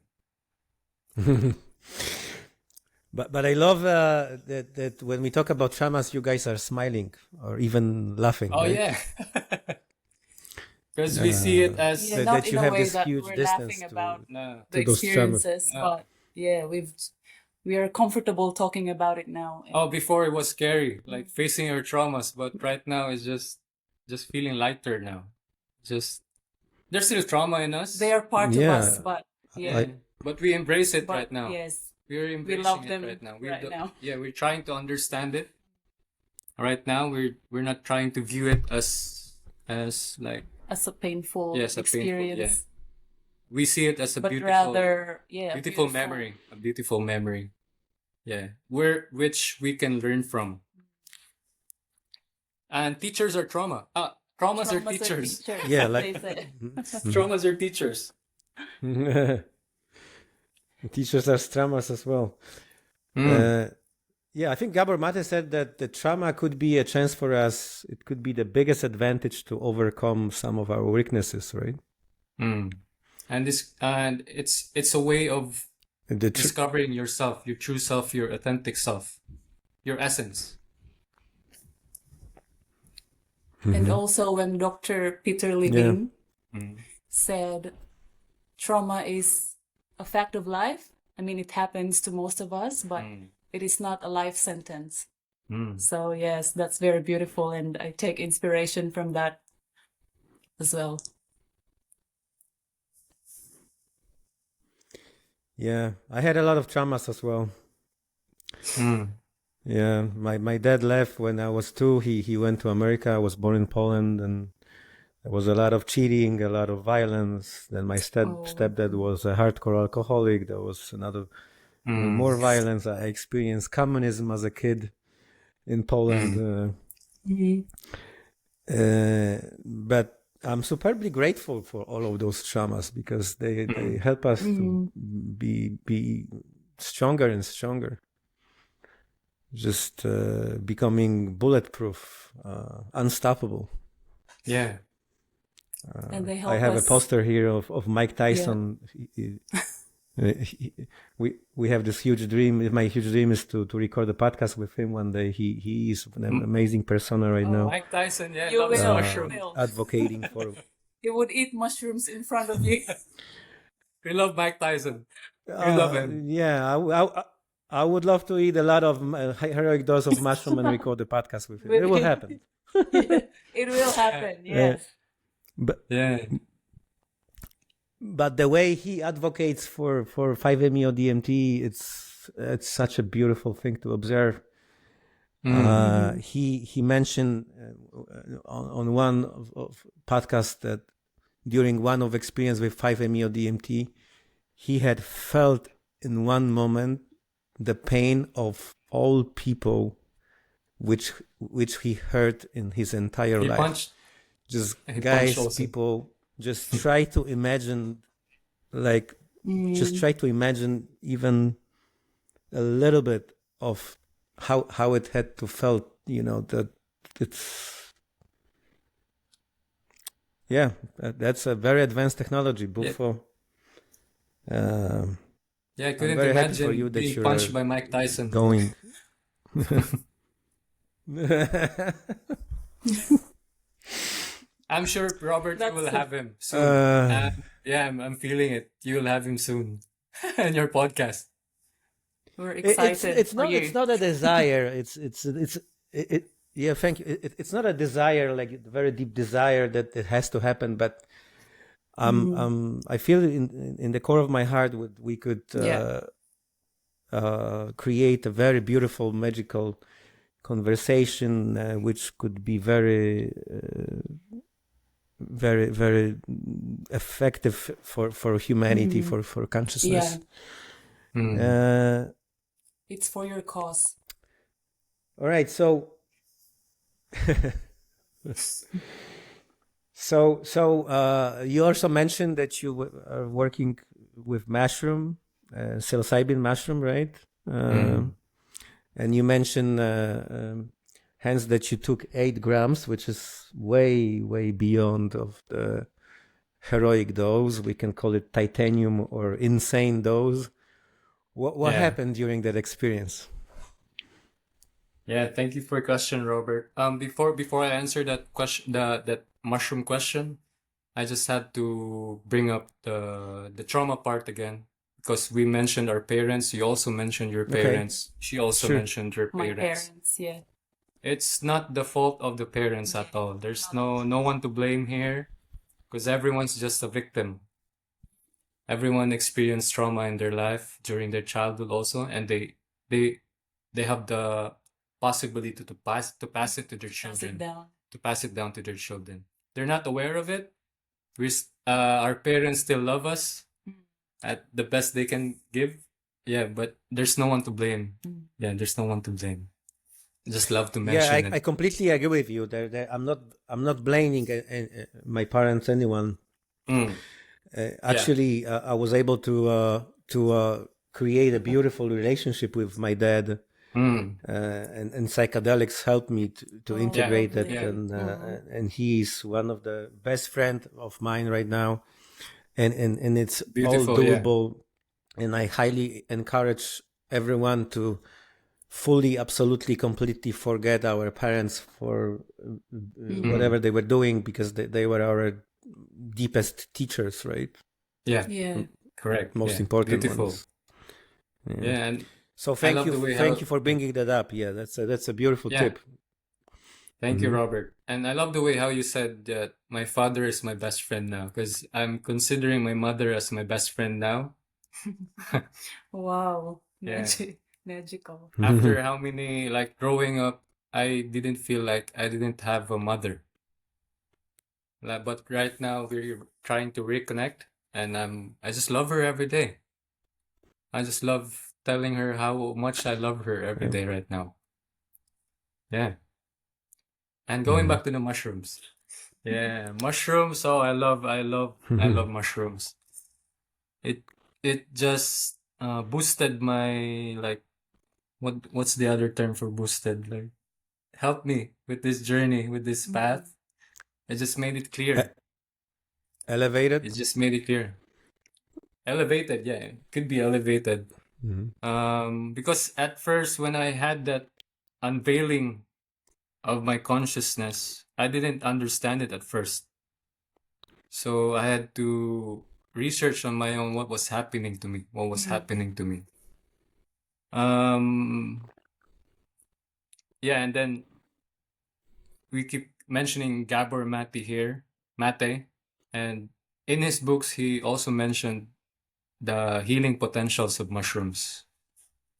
But I love that when we talk about traumas, you guys are smiling or even laughing. Oh right? yeah, because we see it as yeah, that- not that in you a have way this that huge we're distance laughing to- about no, the to those traumas. experiences, No. but yeah, we are comfortable talking about it now. And Oh, before it was scary, like facing your traumas, but right now it's just feeling lighter now. Just there's still trauma in us. they are part of us, Yeah. but yeah, yeah, but we embrace it but right now. yes, We're embracing love it them right now. right now. Yeah, we're trying to understand it. Right now, we're not trying to view it as like as a painful Yes, a painful, experience, yeah. We see it as a but beautiful, rather, yeah, beautiful memory, a beautiful memory. Yeah, which we can learn from. And teachers are trauma. Traumas are teachers. Yeah, like- they say. Traumas are teachers. Teachers are traumas as well. Yeah, I think Gabor Mate said that the trauma could be a chance for us. It could be the biggest advantage to overcome some of our weaknesses, right? And it's a way of The discovering yourself, your true self, your authentic self, your essence. And also when Dr. Peter Levine said trauma is a fact of life. I mean, it happens to most of us, but it is not a life sentence. So yes, that's very beautiful, and I take inspiration from that as well. Yeah, I had a lot of traumas as well. Yeah, my dad left when I was 2. He went to America. I was born in Poland, and there was a lot of cheating, a lot of violence. Then my stepdad was a hardcore alcoholic. There was another more violence. I experienced communism as a kid in Poland. But I'm superbly grateful for all of those traumas because they help us to be stronger and stronger. Just becoming bulletproof, unstoppable. Yeah. And they help I have us. a poster here of Mike Tyson. We have this huge dream. My huge dream is to record a podcast with him one day. He is an amazing persona right now, Mike Tyson, yeah, You loves will. mushroom. You will. advocating for. He would eat mushrooms in front of you. We love Mike Tyson. We love him. Yeah, I would love to eat a lot of heroic dose of mushroom and record a podcast with him. It will happen. It will happen. Yes. But Yeah. But the way he advocates for 5-MeO DMT, it's such a beautiful thing to observe. He mentioned on one of podcast that during one of experience with 5-MeO DMT, he had felt in one moment the pain of all people which he hurt in his entire He life. punched. Just Punch guys, also. people, just try to imagine, like, just try to imagine even a little bit of how it had to felt, that it's, yeah, that's a very advanced technology, Bufo. Yeah, I I'm couldn't very happy for you imagine that being you're punched by Mike Tyson. going. I'm sure, Robert, you will That's have him soon. Uh, Yeah, I'm feeling it. You will have him soon in your podcast. we're it's excited for it's you. not a desire. Yeah, thank you. It's not a desire, like a very deep desire that it has to happen, but I feel in the core of my heart we could Yeah. create a very beautiful, magical conversation, which could be very, very, very effective for humanity, for consciousness. Yeah. It's for your cause. All right, so you also mentioned that you are working with mushroom, psilocybin mushroom, right? And you mentioned, hence, that you took 8 grams, which is way, way beyond of the heroic dose. We can call it titanium or insane dose. What Yeah. happened during that experience? Yeah, thank you for your question, Robert. Before I answer that question, that mushroom question, I just had to bring up the trauma part again, because we mentioned our parents. You also mentioned your Okay. parents. She also Sure. mentioned her My parents. parents, yeah. It's not the fault of the parents at all. There's no one to blame here, because everyone's just a victim. Everyone experienced trauma in their life during their childhood also, and they have the possibility to pass it to their Pass it children, down. to pass it down to their children. They're not aware of it. Our parents still love us at the best they can give. Yeah, but there's no one to blame. Yeah, there's no one to blame. Just love to Yeah, mention I it. completely agree with you. I'm not blaming my parents, anyone. Actually, I was able to create a beautiful relationship with my dad, and psychedelics helped me to Oh, integrate that. lovely. And he is one of the best friend of mine right now, and it's all Beautiful, yeah. doable. And I highly encourage everyone to fully, absolutely, completely forget our parents for whatever they were doing, because they were our deepest teachers, right? Yeah, Yeah. correct. Most Yeah, important beautiful. ones. Yeah, and So I thank love you, the way thank you for bringing that up. Yeah, that's a beautiful Yeah. tip. Thank you, Robert. And I love the way how you said that my father is my best friend now, because I'm considering my mother as my best friend now. Wow. Yeah. Magical. After how many, like growing up, I didn't feel like I didn't have a mother. But right now we're trying to reconnect, and I just love her every day. I just love telling her how much I love her every day right now. Yeah. And going back to the mushrooms. Yeah, mushrooms. Oh, I love mushrooms. It just boosted my, like, what's the other term for boosted? Like, helped me with this journey, with this path. It just made it clear. Elevated. It just made it clear. Elevated, yeah, it could be elevated. Because at first, when I had that unveiling of my consciousness, I didn't understand it at first. So I had to research on my own what was happening to me. What was happening to me. Yeah, and then we keep mentioning Gabor Mate, and in his books he also mentioned the healing potentials of mushrooms.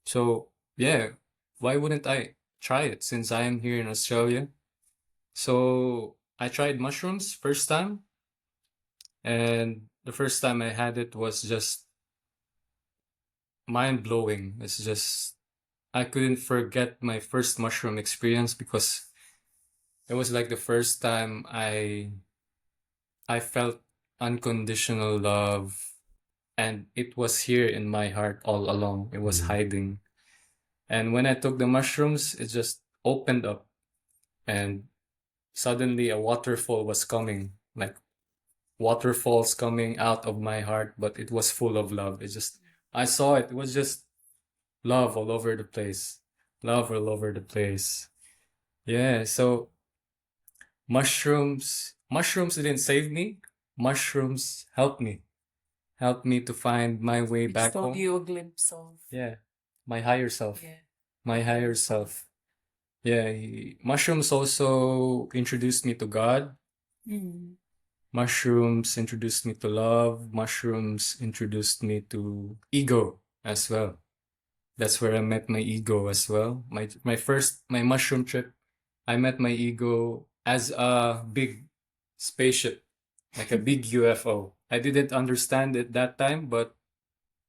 So yeah, why wouldn't I try it since I am here in Australia? So I tried mushrooms first time, and the first time I had it was just mind-blowing. It's just, I couldn't forget my first mushroom experience, because it was like the first time I felt unconditional love, and it was here in my heart all along. It was hiding. And when I took the mushrooms, it just opened up, and suddenly a waterfall was coming, like waterfalls coming out of my heart, but it was full of love. I saw it. It was just love all over the place. Love all over the place. Yeah, so mushrooms didn't save me. Mushrooms helped me to find my way Which back told home. you a glimpse of, Yeah, my higher self. yeah. My higher self. Yeah, mushrooms also introduced me to God. Mm. Mushrooms introduced me to love. Mushrooms introduced me to ego as well. That's where I met my ego as well. My mushroom trip, I met my ego as a big spaceship, like a big UFO. I didn't understand it that time, but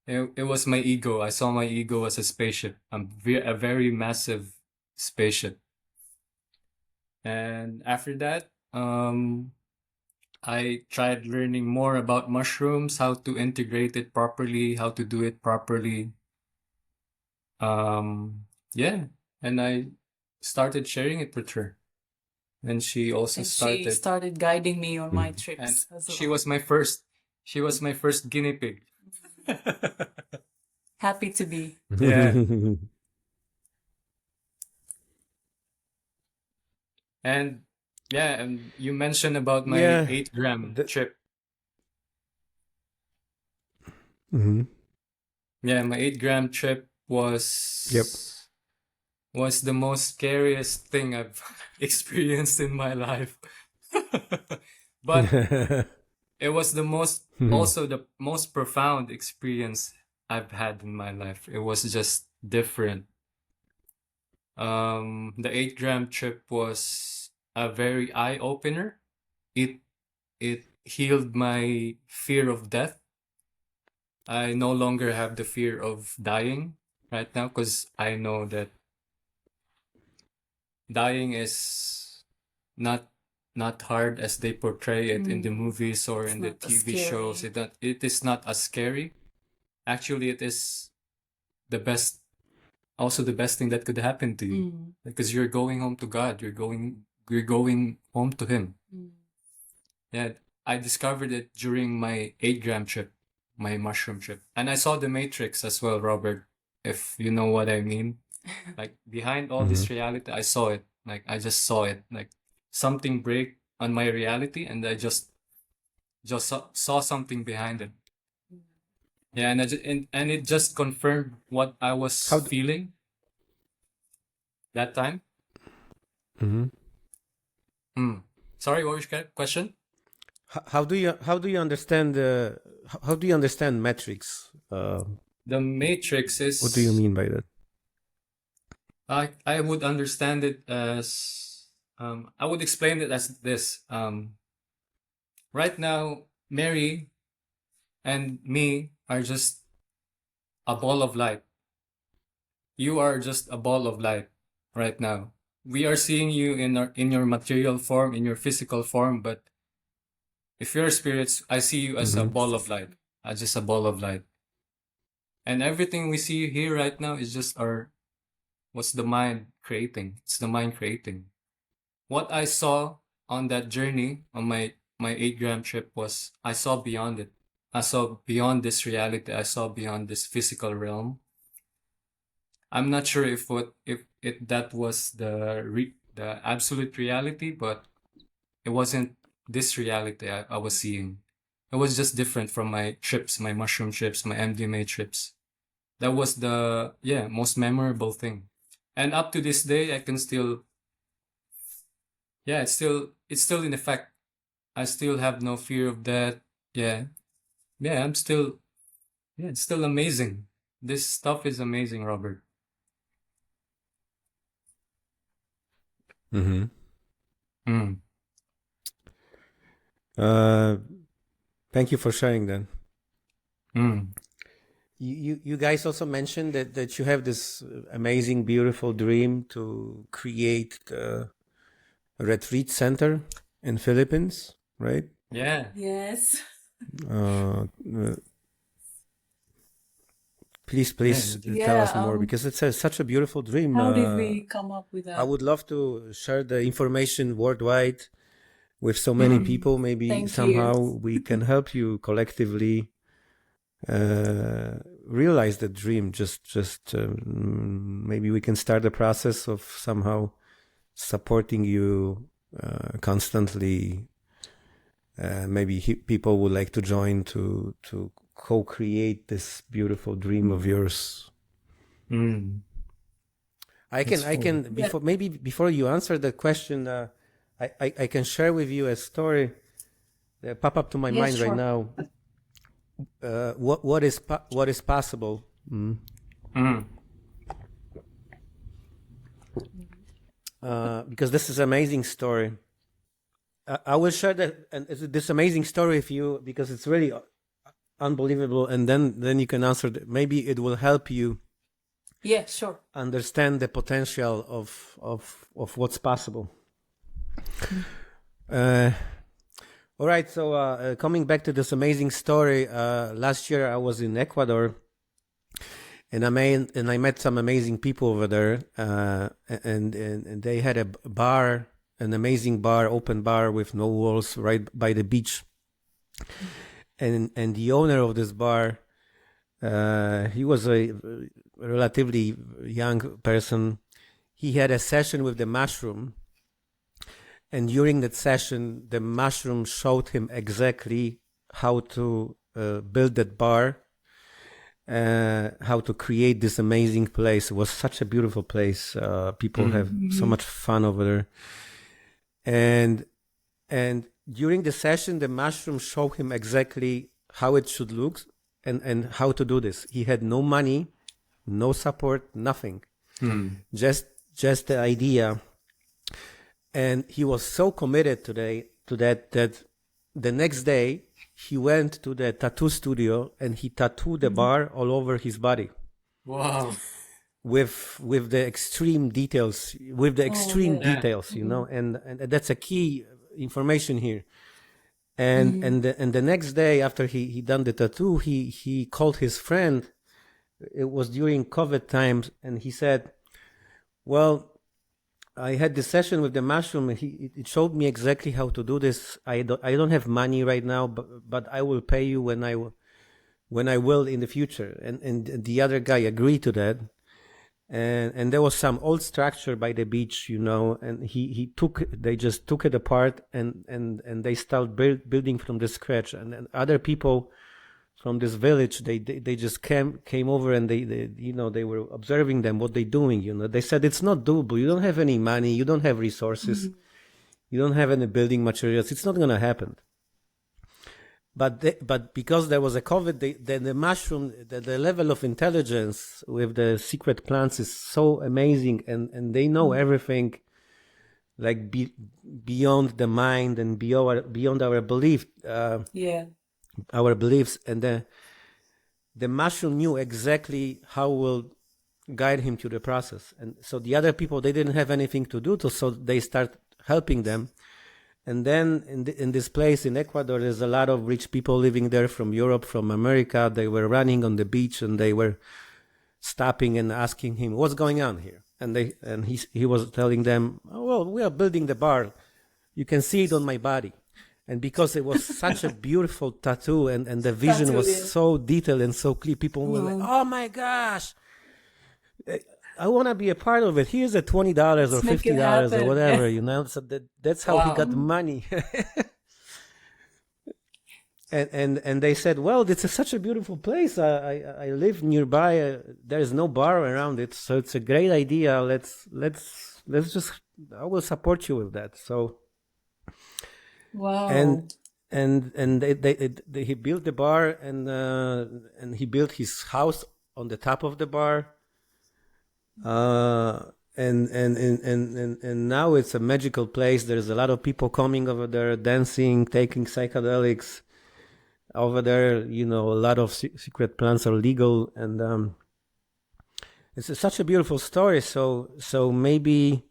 it was my ego. I saw my ego as a spaceship, a very massive spaceship. And after that, I tried learning more about mushrooms, how to integrate it properly, how to do it properly. Yeah, and I started sharing it with her. And she also And she started guiding me on my trips as she well. was my first guinea pig. Happy to be. Yeah. And yeah, and you mentioned about my Yeah, 8-gram trip. Mhm. Yeah, my 8-gram trip was the most scariest thing I've experienced in my life. But it was also the most profound experience I've had in my life. It was just different. The 8-gram trip was a very eye-opener. It healed my fear of death. I no longer have the fear of dying right now, because I know that dying is not hard as they portray it in the movies or in the TV shows. It is not as scary. Actually, it is the best thing that could happen to you, because you're going home to God. You're going home to Him. Yeah, I discovered it during my 8-gram trip, my mushroom trip, and I saw the Matrix as well, Robert. If you know what I mean, like behind all this reality, I saw it. Like I just saw it. Like something break on my reality, and I just saw something behind it. Yeah, and it just confirmed what I was feeling that time. Sorry, what was your question? How do you understand metrics? The Matrix is. What do you mean by that? I would understand it as I would explain it as this. Right now, Mary and me are just a ball of light. You are just a ball of light right now. We are seeing you in your material form, in your physical form, but if you're spirits, I see you as a ball of light, just a ball of light. And everything we see here right now is just what's the mind creating? It's the mind creating. What I saw on that journey, on my 8-gram trip, was I saw beyond it. I saw beyond this reality. I saw beyond this physical realm. I'm not sure if that was the absolute reality, but it wasn't this reality I was seeing. It was just different from my trips, my mushroom trips, my MDMA trips. That was the most memorable thing. And up to this day, I can still, it's still in effect. I still have no fear of that. I'm still, it's still amazing. This stuff is amazing, Robert. Thank you for sharing that. You guys also mentioned that you have this amazing, beautiful dream to create retreat center in Philippines, right? Yeah. Yes. Uh, please tell Yeah. us more, because it's such a beautiful dream. How did we come up with I that? would love to share the information worldwide with so many people. Maybe Thank somehow you. we can help you collectively realize the dream. Maybe we can start the process of somehow supporting you constantly. Maybe people would like to join to co-create this beautiful dream of yours. I can before you answer the question, I can share with you a story that pop up to my mind right now. What is possible? Because this is an amazing story. I will share this amazing story with you because it's really unbelievable, and then you can answer. Maybe it will help you. Yeah, sure. Understand the potential of what's possible. All right. So coming back to this amazing story, last year I was in Ecuador, and I met some amazing people over there, and they had a bar, an amazing bar, open bar with no walls, right by the beach. And the owner of this bar, he was a relatively young person. He had a session with the mushroom, and during that session, the mushroom showed him exactly how to build that bar, how to create this amazing place. It was such a beautiful place. People have so much fun over there. And during the session, the mushroom showed him exactly how it should look and how to do this. He had no money, no support, nothing. Just the idea. And he was so committed to that the next day he went to the tattoo studio and he tattooed the bar all over his body. Wow. With the extreme details, details, you know, and that's a key information here. And the next day after he done the tattoo, he called his friend. It was during COVID times, and he said, well, I had this session with the mushroom, and it showed me exactly how to do this. I don't have money right now, but I will pay you when I will in the future. And the other guy agreed to that. And there was some old structure by the beach, you know, and they just took it apart and they started building from the scratch. And other people from this village, they just came over, and they you know, they were observing them, what they doing, you know. They said, it's not doable. You don't have any money. You don't have resources. You don't have any building materials. It's not going to happen. But because there was a COVID, the mushroom, the level of intelligence with the secret plants is so amazing, and they know everything, like beyond the mind and beyond our belief. Our beliefs, and the mushroom knew exactly how will guide him through the process. And so the other people, they didn't have anything to do, so they start helping them. And then in this place in Ecuador, there's a lot of rich people living there from Europe, from America. They were running on the beach, and they were stopping and asking him, what's going on here? And he was telling them, oh, well, we are building the bar. You can see it on my body. And because it was such a beautiful tattoo, and the vision was so detailed and so clear, people were like, oh my gosh, I want to be a part of it. Here's a $20 or $50 or whatever, you know. So that's how he got the money. and they said, well, this is such a beautiful place. I live nearby. There is no bar around it, so it's a great idea. Let's just, I will support you with that. So. Wow. And he built the bar, and he built his house on the top of the bar. And now it's a magical place. There's a lot of people coming over there, dancing, taking psychedelics. Over there, you know, a lot of secret plants are legal, and it's such a beautiful story. So maybe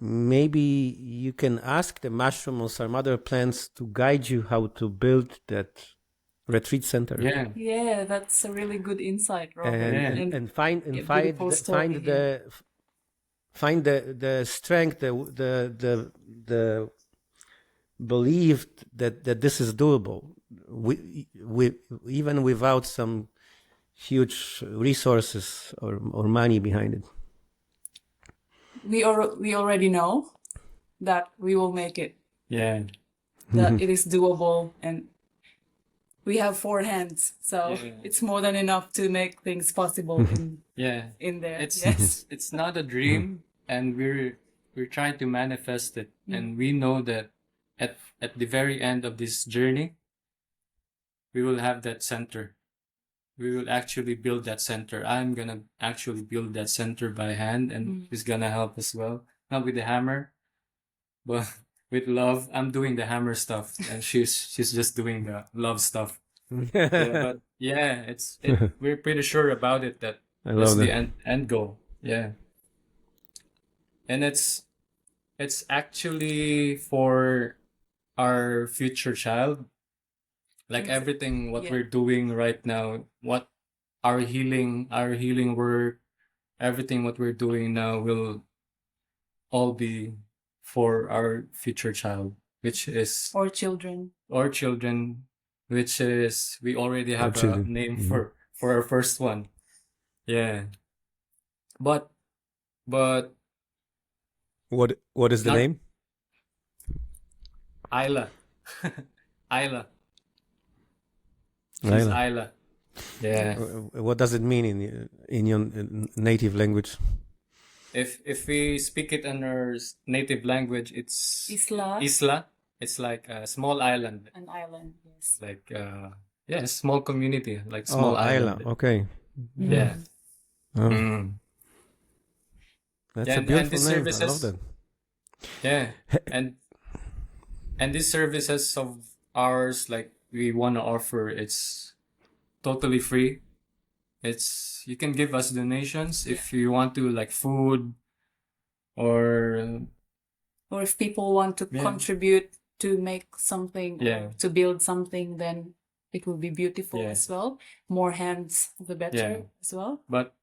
maybe you can ask the mushroom or some other plants to guide you how to build that retreat center. Yeah. Yeah, that's a really good insight, Robert. And And find a beautiful story here. find the strength, the belief that this is doable. We even without some huge resources or money behind it. We already know that we will make it. Yeah. That it is doable, and we have 4 hands, so it's more than enough to make things possible in there. It's not a dream, and we're trying to manifest it, and we know that at the very end of this journey, we will have that center. We will actually build that center. I'm gonna actually build that center by hand, and he's gonna help as well. Not with the hammer, but with love. I'm doing the hammer stuff, and she's just doing the love stuff. But we're pretty sure about it that that's the end goal. Yeah, and it's actually for our future child. Like everything what we're doing right now, what our healing work, everything what we're doing now will all be for our future child, which is Or children. which is we already have a name for our first one. Yeah. But what is the name? Isla. Isla. She's Isla. Yeah. What does it mean in your native language? If we speak it in our native language, it's Isla. Isla. It's like a small island. An island, yes. Like a small community, like small island. Okay. Yeah. That's a beautiful name. I love that. Yeah. And these services of ours, like we want to offer, it's totally free. You can give us donations if you want to, like food or if people want to contribute to make something, or to build something, then it will be beautiful as well. More hands, the better as well. But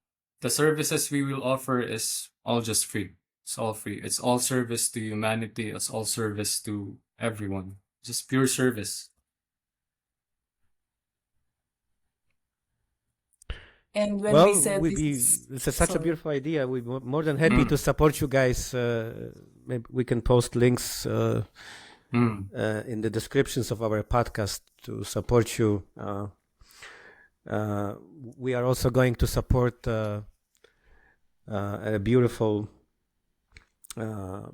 the services we will offer is all just free. It's all free. It's all service to humanity. It's all service to everyone. Just pure service. And when we said it's such a beautiful idea. We're more than happy to support you guys. Maybe we can post links in the descriptions of our podcast to support you. We are also going to support a beautiful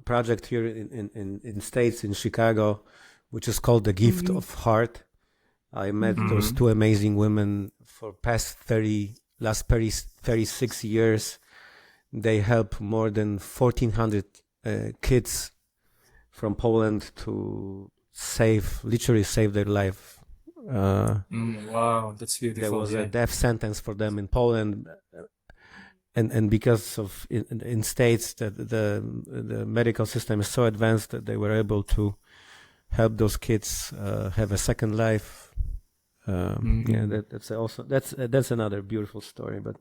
project here in States, in Chicago, which is called The Gift of Heart. I met those 2 amazing women for last 36 years. They help more than 1,400 kids from Poland to literally save their life. Wow, that's beautiful. There was a death sentence for them in Poland, and because of in States that the medical system is so advanced that they were able to help those kids have a second life. That's another beautiful story. But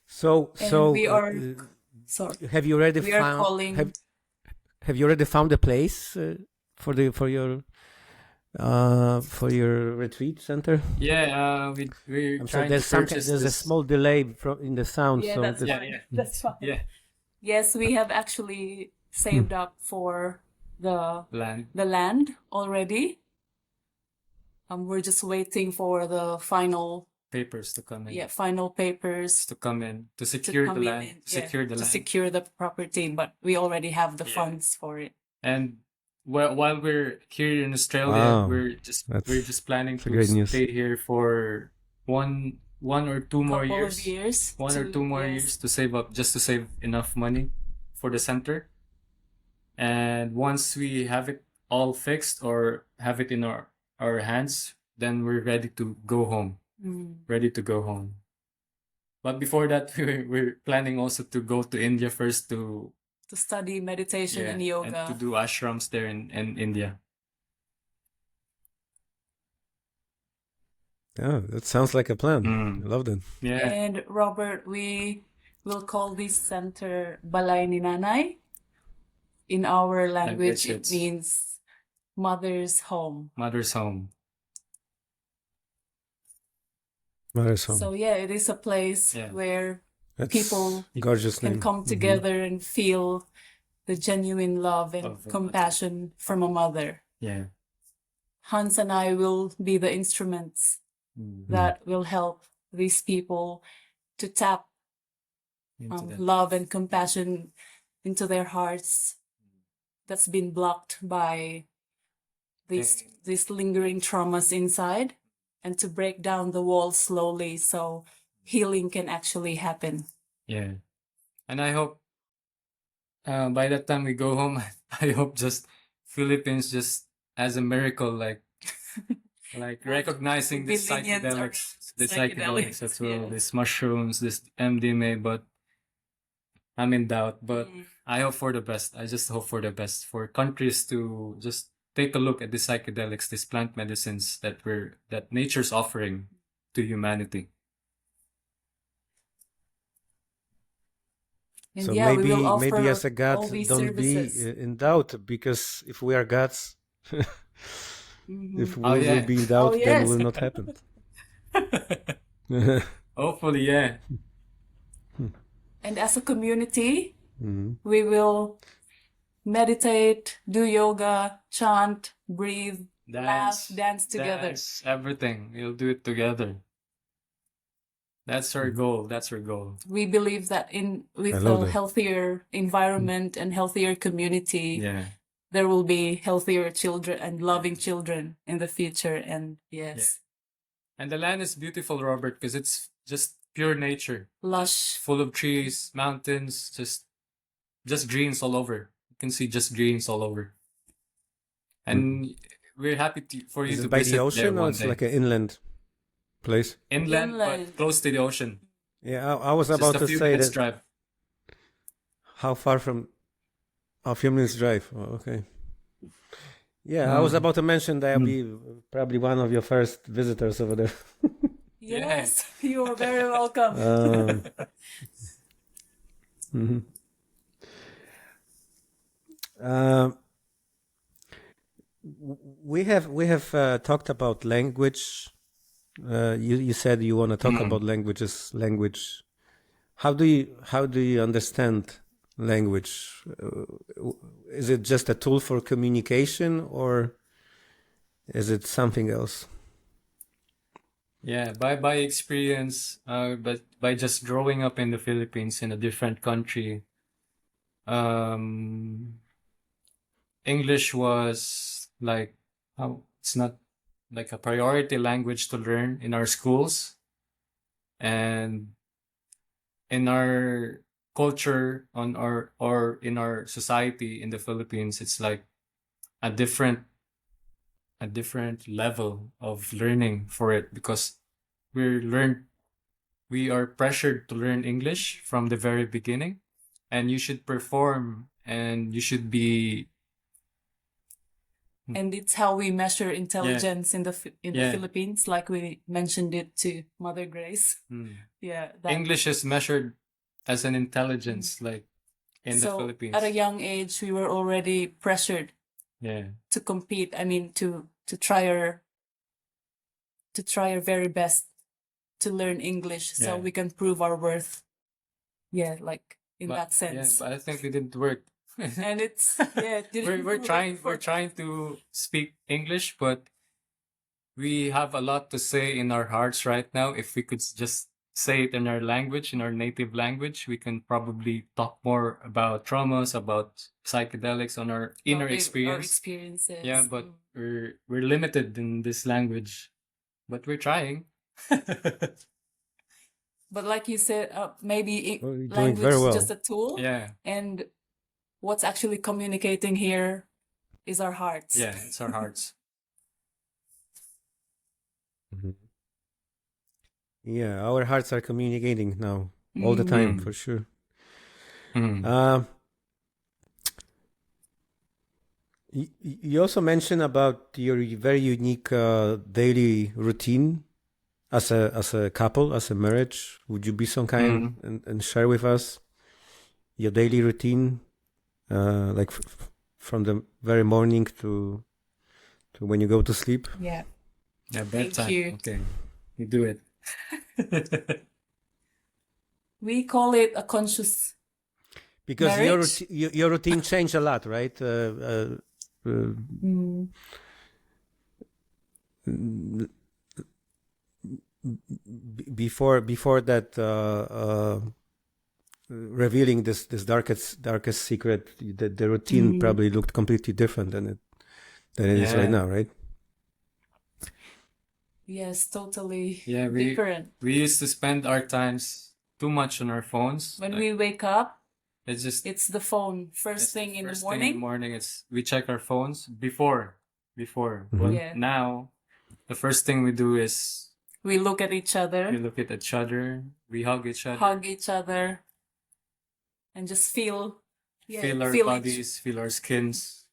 so we are sorry. Have you already found a place for your retreat center? Yeah, we're I'm trying sorry, to purchase there's a small delay in the sound. Yeah, so that's fine. That's fine. Yeah. Yes, we have actually saved up for the land already. We're just waiting for the final papers to come in. Yeah, final papers to come in to secure the land. To secure the property, but we already have the funds for it. And while we're here in Australia, we're just planning to stay here for one or two more years. One or two more years to save up, just to save enough money for the center. And once we have it all fixed or have it in our hands, then we're ready to go home. Ready to go home. But before that, we're planning also to go to India first to to study meditation and yoga. And to do ashrams there in India. Yeah, that sounds like a plan. I love that. Yeah. And Robert, we will call this center Balay ni Nanay. In our language, it means mother's home. Mother's home. Mother's home. So yeah, it is a place where people gorgeous can name. come together and feel the genuine love and compassion from a mother. Yeah. Hanz and I will be the instruments that will help these people to tap love and compassion into their hearts that's been blocked by these lingering traumas inside, and to break down the walls slowly so healing can actually happen. Yeah. And I hope by that time we go home, I hope just Philippines just as a miracle, like recognizing this psychedelics as well, these mushrooms, this MDMA, but I'm in doubt. But I hope for the best. I just hope for the best for countries to just take a look at the psychedelics, these plant medicines that nature's offering to humanity. And so yeah, maybe as a God, don't services. be in doubt, because if we are gods, if we will be in doubt, then it will not happen. Hopefully, yeah. And as a community, we will meditate, do yoga, chant, breathe, laugh, dance together. Dance, everything. We'll do it together. That's our goal. That's our goal. We believe that with a healthier environment and healthier community, there will be healthier children and loving children in the future. And and the land is beautiful, Robert, because it's just pure nature, lush, full of trees, mountains, just greens all over. You can see just greens all over, and we're happy for you to by visit the ocean, there or it's like an inland place? Inland, but close to the ocean. Yeah, I was about to say that. Drive. How far from? A few minutes drive. Oh, okay. Yeah, I was about to mention that I'll be probably one of your first visitors over there. Yes, you are very welcome. We have talked about language. You said you want to talk about language. How do you understand language? Is it just a tool for communication, or is it something else? Yeah, by experience, but by just growing up in the Philippines in a different country, English was it's not like a priority language to learn in our schools, and in our culture or in our society in the Philippines, it's like a different level of learning for it, because we are pressured to learn English from the very beginning, and you should perform, and you should be. And it's how we measure intelligence in the Philippines, like we mentioned it to Mother Grace. Yeah, English is measured as an intelligence, like in the Philippines. At a young age, we were already pressured to compete. I mean, to try our very best to learn English, so we can prove our worth. Yeah, like in that sense. Yeah, but I think it didn't work. And it's we're trying to speak English, but we have a lot to say in our hearts right now. If we could just say it in our language, in our native language, we can probably talk more about traumas, about psychedelics, on our inner experience. Our experiences. Yeah, but we're limited in this language, but we're trying. But like you said, maybe language is just a tool. Yeah. And what's actually communicating here is our hearts. Yeah, it's our hearts. Yeah, our hearts are communicating now all the time, for sure. You also mentioned about your very unique daily routine as a couple, as a marriage. Would you be so kind and share with us your daily routine, like from the very morning to when you go to sleep? Yeah. Yeah, Thank bedtime. you. Okay, you do it. We call it a conscious Because marriage. your routine changed a lot, right? Before that, revealing this darkest secret, the routine probably looked completely different than it is right now, right? Yes, totally Yeah, different. we used to spend our times too much on our phones. When we wake up, it's it's the phone. First thing in the first thing in the morning. morning, it's we check our phones before. Well, Yeah. now the first thing we do is We look at each we other, look at each other, we hug each other, and just feel feel our bodies, feel our skins.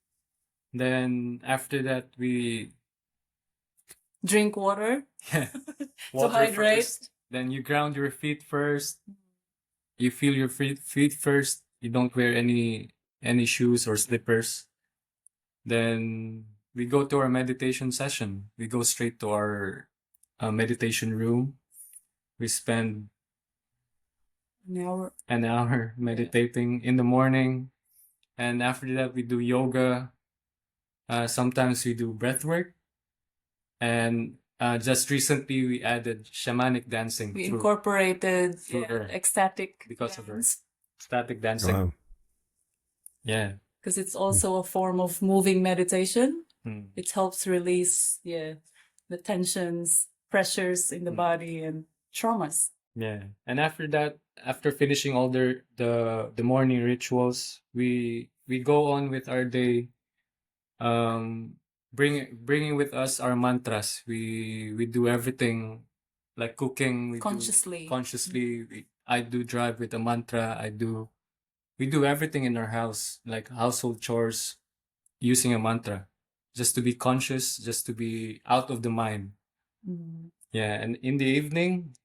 Then after that, we drink water. water hydrate. first. Then you ground your feet first. You feel your feet first. You don't wear any shoes or slippers. Then we go to our meditation session. We go straight to our meditation room. We spend an hour meditating in the morning, and after that we do yoga. Sometimes we do breath work, and just recently we added shamanic dancing. We incorporated her, ecstatic because of her dance. static dancing. Wow. Yeah. Because it's also a form of moving meditation. Mm. It helps release the tensions, pressures in the body, and traumas. Yeah. And after that, after finishing all the morning rituals, we go on with our day, bringing with us our mantras. We do everything, like cooking. We Consciously. I do drive with a mantra. We do everything in our house, like household chores, using a mantra, just to be conscious, just to be out of the mind. Yeah. And in the evening,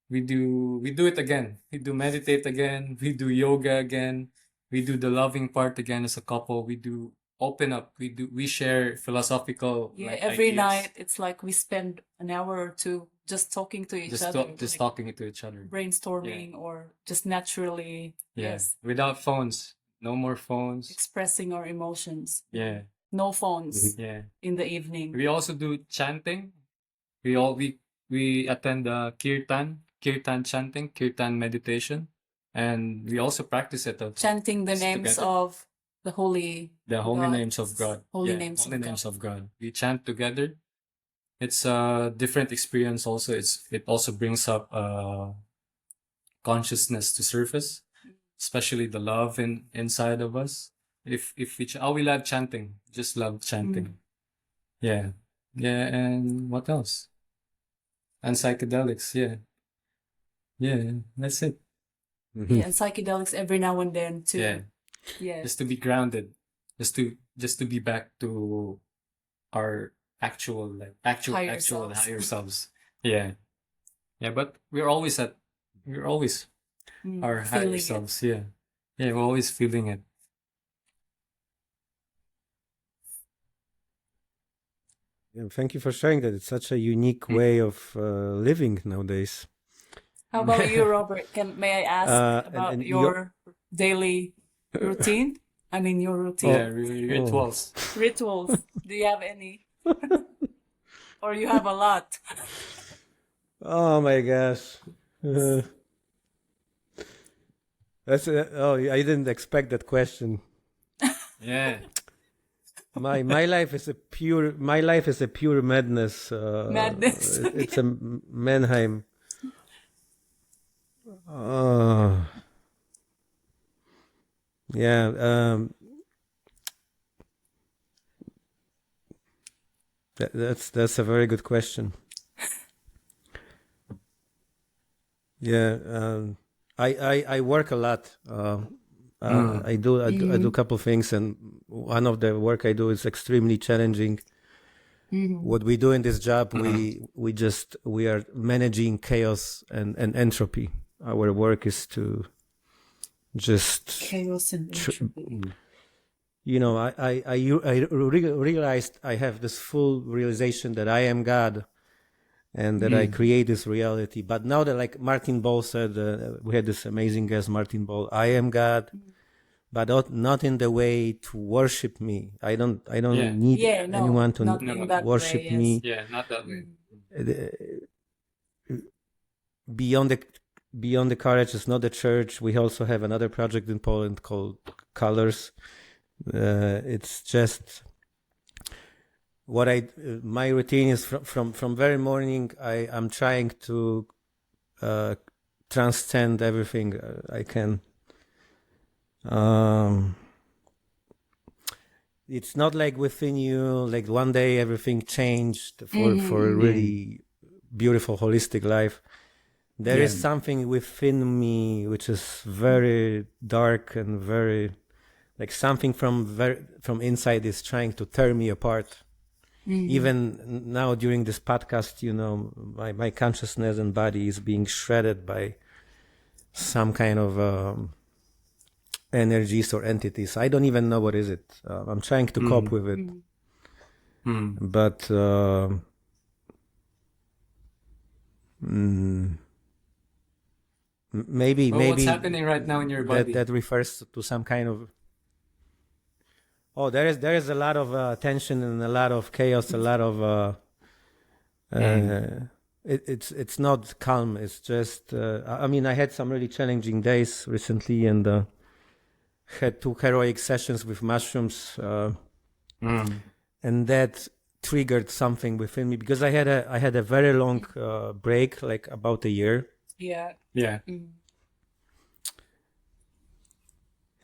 we do it again. We do meditate again. We do yoga again. We do the loving part again as a couple. We do open up. We share philosophical Every ideas. night it's like we spend an hour or two just talking to each other. Just talking to each other. Brainstorming or just naturally. Yes. Without phones. No more phones. Expressing our emotions. Yeah. No phones. Yeah. In the evening. We also do chanting. We attend kirtan chanting, kirtan meditation, and we also practice it. Chanting the names of the holy names of God. Holy names of God. We chant together. It's a different experience also. It also brings up consciousness to surface, especially the love inside of us. We love chanting. Just love chanting. Yeah. Yeah, and what else? And psychedelics, yeah. Yeah, that's it. Yeah, and psychedelics every now and then too. Yeah. Yeah. Just to be grounded. Just to be back to our actual higher selves. Yeah. Yeah, but we're always our higher selves. Yeah. Yeah, we're always feeling it. Yeah, thank you for sharing that. It's such a unique way of living nowadays. How about you, Robert? May I ask about and your daily routine? I mean, your routine. Yeah, rituals. Rituals. Do you have any? Or you have a lot? Oh my gosh. That's I didn't expect that question. Yeah. My life is a pure madness. Madness. It's a Mannheim. Yeah. That's a very good question. Yeah. I work a lot. I do a couple things, and one of the work I do is extremely challenging. What we do in this job, we are managing chaos and entropy. Our work is to just chaos and entropy. I realized I have this full realization that I am God and that I create this reality. But now that, like Martin Ball said, we had this amazing guest, Martin Ball, I am God, but not in the way to worship me. I don't need anyone to worship me. Yeah, not that way. Beyond the courage is not the church. We also have another project in Poland called Colors. It's just what my routine is from very morning. I'm trying to transcend everything I can. It's not like within you, like one day everything changed for a really beautiful holistic life. There is something within me which is very dark and very like something from inside is trying to tear me apart. Even now during this podcast, my consciousness and body is being shredded by some kind of energies or entities. I don't even know what is it. I'm trying to cope with it. But maybe what's happening right now in your body? That refers to some kind of there is a lot of tension and a lot of chaos, a lot of it's not calm. It's just I had some really challenging days recently and had 2 heroic sessions with mushrooms and that triggered something within me because I had a very long break, like about a year. Yeah.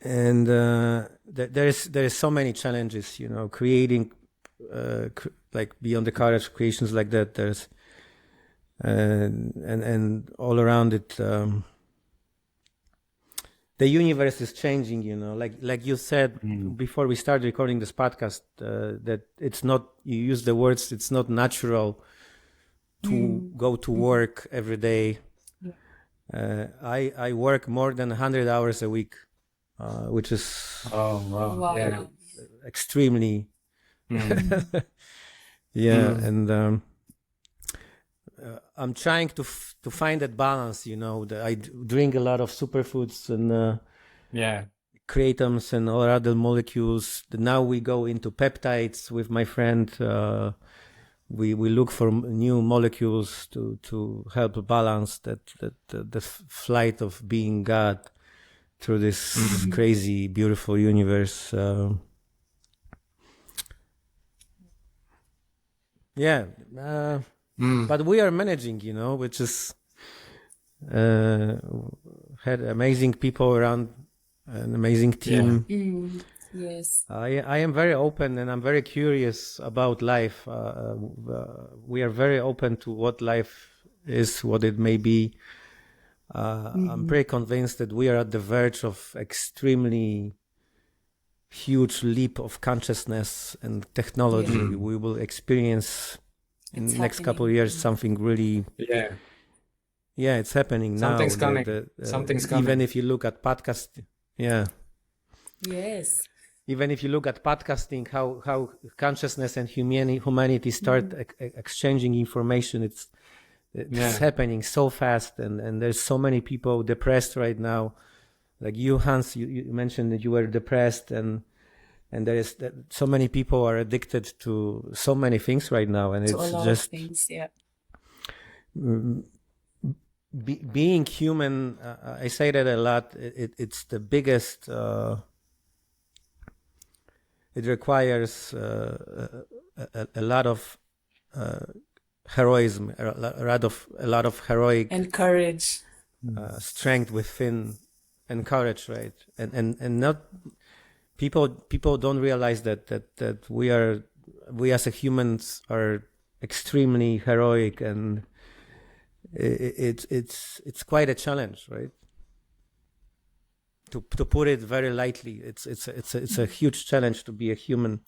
And there is so many challenges, creating like beyond the courage creations like that. There's and all around it. The universe is changing, like you said before we started recording this podcast, that it's not, you use the words, it's not natural to go to work every day. I work more than 100 hours a week, which is Wow. extremely, and I'm trying to find that balance, that I drink a lot of superfoods and kratom and all other molecules. Now we go into peptides with my friend. We look for new molecules to help balance the flight of being God through this crazy, beautiful universe. But we are managing, which is had amazing people around, an amazing team. Yes. I am very open and I'm very curious about life. We are very open to what life is, what it may be. I'm pretty convinced that we are at the verge of extremely huge leap of consciousness and technology. We will experience in the next couple of years something really it's happening now. Something's coming. Something's coming. Even if you look at podcast Yes. Even if you look at podcasting, how consciousness and humanity start exchanging information, it's happening so fast, and there's so many people depressed right now. Like you, Hanz, you mentioned that you were depressed, and there is so many people are addicted to so many things right now, and it's a lot just of things, being human. I say that a lot. It's the biggest. It requires a lot of heroism, a lot of heroic and courage, strength within, and courage, right? And not people don't realize that we as a humans are extremely heroic, and it's quite a challenge, right? to put it very lightly. It's a huge challenge to be a human.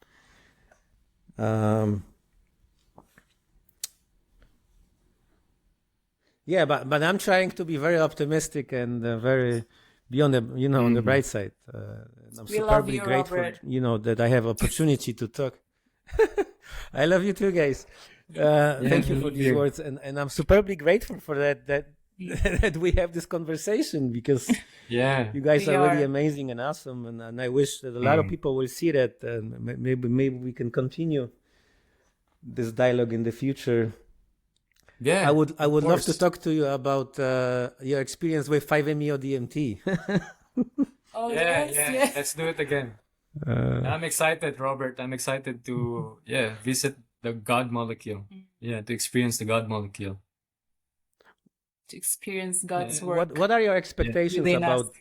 Yeah, but I'm trying to be very optimistic and very be on the on the bright side. And I'm We love superbly you, grateful, Robert. that I have opportunity to talk. I love you too, guys. Thank you for these words, and I'm superbly grateful for that that we have this conversation, because you guys We are really are. amazing and awesome, and I wish that a lot of people will see that, and maybe we can continue this dialogue in the future. Yeah, I would of love to course. talk to you about your experience with 5-MeO DMT. Oh, Yeah, yes, yeah. yes. Let's do it again. I'm excited, Robert. I'm excited to visit the God molecule. Yeah, to experience the God molecule. To experience God's Yeah. work What are your expectations within us. about?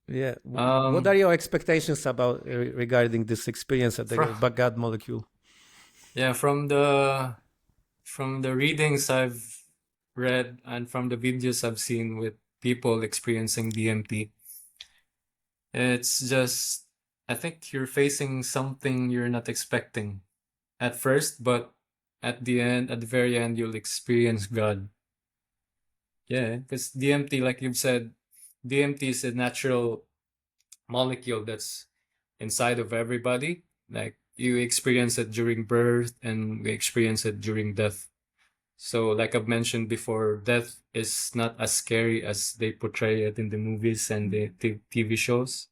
Yeah, what are your expectations about regarding this experience at the From, God molecule? yeah, from the readings I've read and from the videos I've seen with people experiencing DMT, it's just I think you're facing something you're not expecting at first, but at the very end, you'll experience God. Yeah, because DMT, like you've said, DMT is a natural molecule that's inside of everybody. Like you experience it during birth and we experience it during death. So, like I've mentioned before, death is not as scary as they portray it in the movies and the TV shows.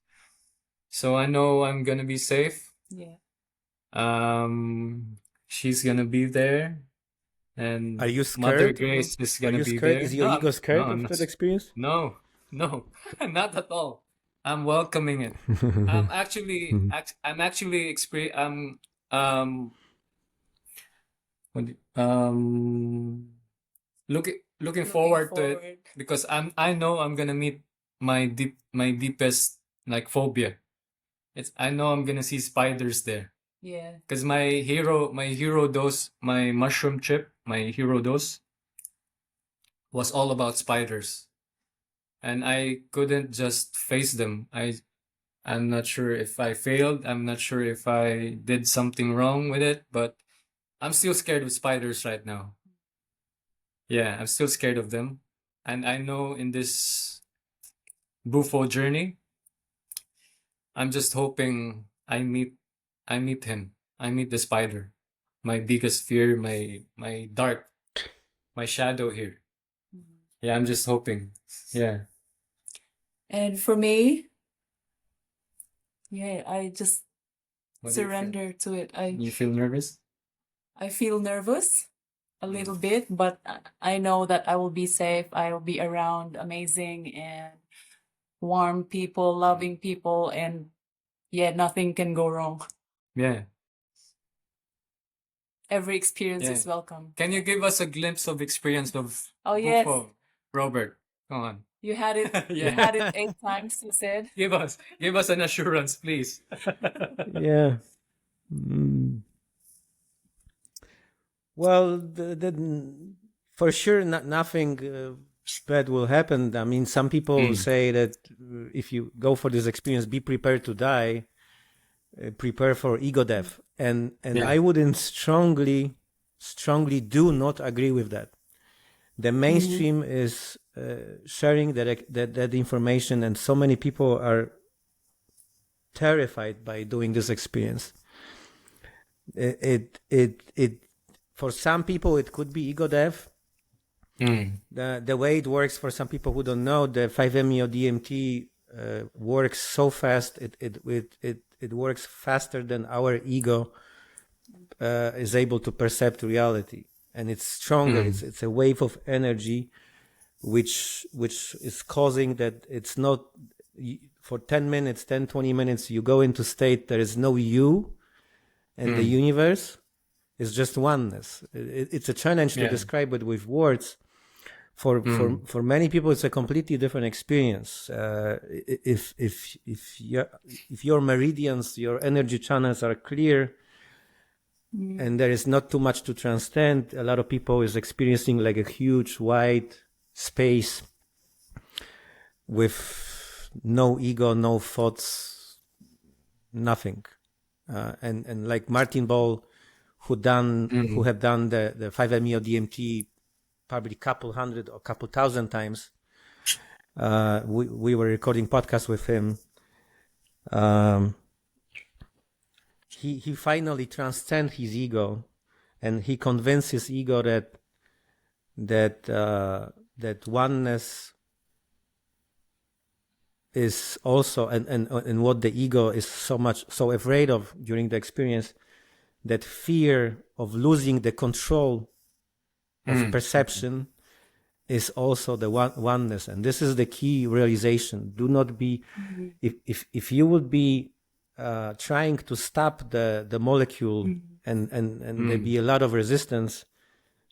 So I know I'm gonna be safe. Yeah. She's gonna be there, and Are you Mother scared? Grace is Are gonna you be scared? there. Is your No, ego scared I'm of not. that experience? No, no, not at all. I'm welcoming it. I'm actually, I'm actually um, what do- looking Looking forward to it forward. because I know I'm gonna meet my deepest like phobia. I know I'm gonna see spiders there. Yeah. Because my hero dose, my mushroom trip, my hero dose was all about spiders. And I couldn't just face them. I'm not sure if I failed. I'm not sure if I did something wrong with it, but I'm still scared of spiders right now. Yeah, I'm still scared of them. And I know in this Bufo journey, I'm just hoping I meet him. I meet the spider. My biggest fear, my dark, my shadow here. Yeah, I'm just hoping. Yeah. And for me, yeah, I just What do you feel? surrender to it. You feel nervous? I feel nervous a little bit, but I know that I will be safe. I will be around amazing and warm people, loving people, and yeah, nothing can go wrong. Yeah. Every experience Yeah. is welcome. Can you give us a glimpse of experience of Oh yes, Bufo, Robert? Come on. you had it. You Yeah. had it 8 times. You said. Give us an assurance, please. Yeah. Well, for sure, nothing bad will happen. I mean, some people say that if you go for this experience, be prepared to die, prepare for ego death, and Yeah. I wouldn't strongly do not agree with that. The mainstream is sharing that information, and so many people are terrified by doing this experience. It for some people it could be ego death. The way it works, for some people who don't know, the 5-MeO DMT works so fast. It works faster than our ego is able to perceive reality, and it's stronger. It's a wave of energy, which is causing that it's not for 10 minutes, 20 minutes. You go into state there is no you, and the universe is just oneness. It's a challenge to describe it with words. For many people, it's a completely different experience. If your meridians, your energy channels are clear, and there is not too much to transcend, a lot of people is experiencing like a huge wide space with no ego, no thoughts, nothing. And like Martin Ball, who have done the 5-MeO DMT probably couple hundred or couple thousand times. We were recording podcasts with him. He finally transcends his ego, and he convinced his ego that oneness is also, and what the ego is so afraid of during the experience, that fear of losing the control of perception is also the oneness. And this is the key realization. Do not be, if you would be trying to stop the molecule and there be a lot of resistance,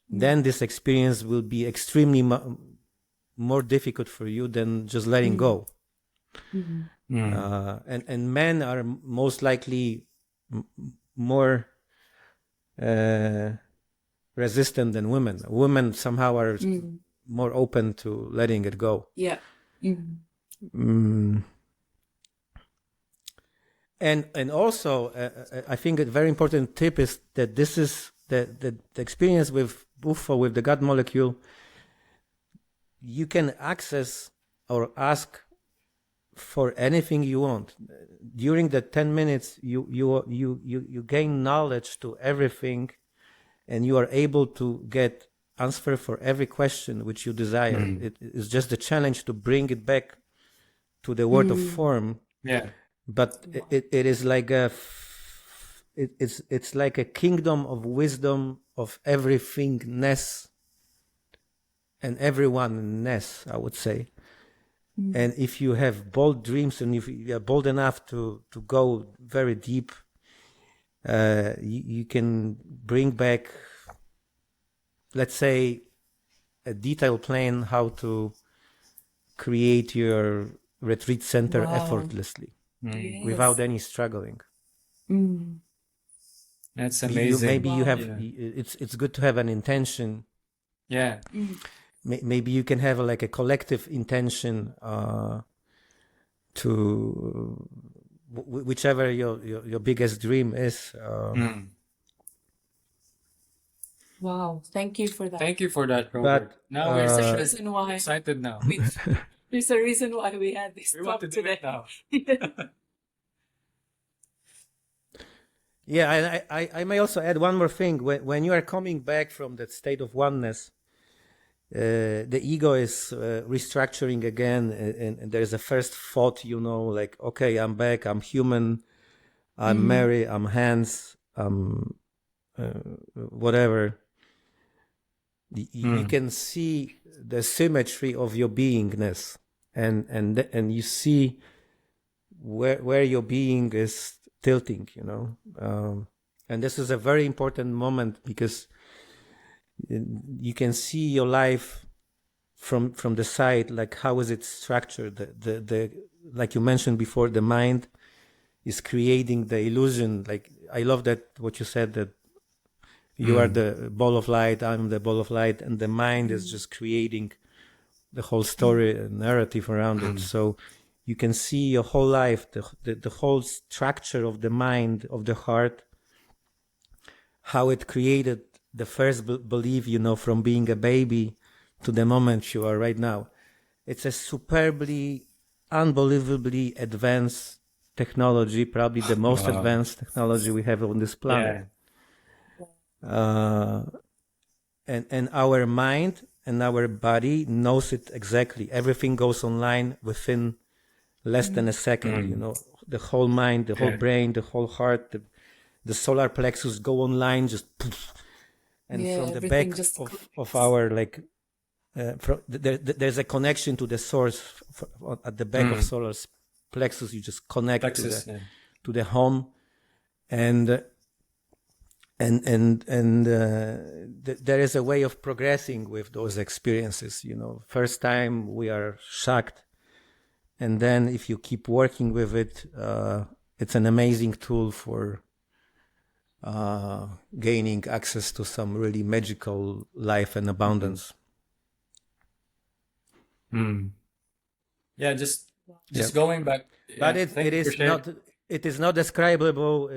then this experience will be extremely more difficult for you than just letting go. And men are most likely more resistant than women. Women somehow are more open to letting it go. Yeah. And also, I think a very important tip is that this is the experience with UFO, with the God molecule. You can access or ask for anything you want. During the 10 minutes, you gain knowledge to everything, and you are able to get answer for every question which you desire. It is just a challenge to bring it back to the world of form. Yeah. But it is like it's like a kingdom of wisdom of everythingness and everyone-ness, I would say. And if you have bold dreams and if you are bold enough to go very deep, you can bring back, let's say, a detailed plan how to create your retreat center effortlessly without any struggling. That's amazing. Maybe you have, it's good to have an intention. Yeah. Maybe you can have like a collective intention to whichever your biggest dream is. Wow, thank you for that. Thank you for that, Robert. But Now we're There's a so reason why. excited now. There's a reason why we had this We want talk to do it today. now. Yeah, I may also add one more thing. When you are coming back from that state of oneness, the ego is restructuring again, and there's a first thought, like, okay, I'm back, I'm human, I'm Mary, I'm Hanz, I'm whatever. You can see the symmetry of your beingness, and you see where your being is tilting, and this is a very important moment because you can see your life from the side, like how is it structured. The like you mentioned before, the mind is creating the illusion. Like, I love that what you said, that you are the ball of light, I'm the ball of light, and the mind is just creating the whole story and narrative around it. So you can see your whole life, the whole structure of the mind, of the heart, how it created the first belief, from being a baby to the moment you are right now. It's a superbly, unbelievably advanced technology, probably the most advanced technology we have on this planet. And our mind and our body knows it exactly. Everything goes online within less than a second. The whole mind, the whole brain, the whole heart, the solar plexus go online, just poof. And from the back of our, like, there's a connection to the source at the back of solar plexus. You just connect to the home, and there is a way of progressing with those experiences. First time we are shocked, and then if you keep working with it, it's an amazing tool for gaining access to some really magical life and abundance. Yeah, just just Yeah. going back. But Yeah, thank you for sharing. it is not describable.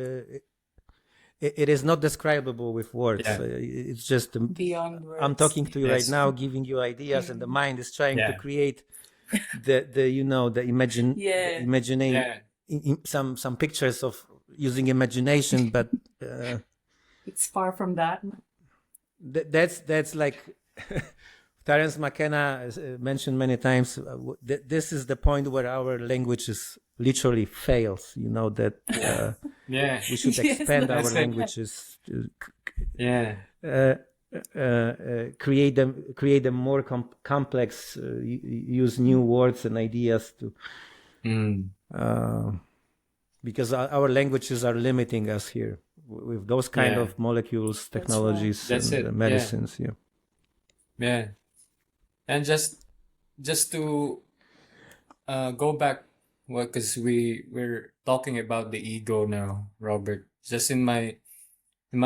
It is not describable with words. Yeah. It's just Beyond I'm words. talking to you right Yes. now, giving you ideas, and the mind is trying to Yeah. create the Yeah. imagining Yeah. some pictures of using imagination, but It's far from that. that's like Terence McKenna mentioned many times. This is the point where our languages literally fails. That Yeah. we should Yes, expand our that's it. languages to Yeah. create them more complex. Use new words and ideas to because our languages are limiting us here with those kind Yeah. of molecules, technologies, That's and it. medicines. Yeah. Yeah. And just to go back, well, because we're talking about the ego now, Robert. Just in my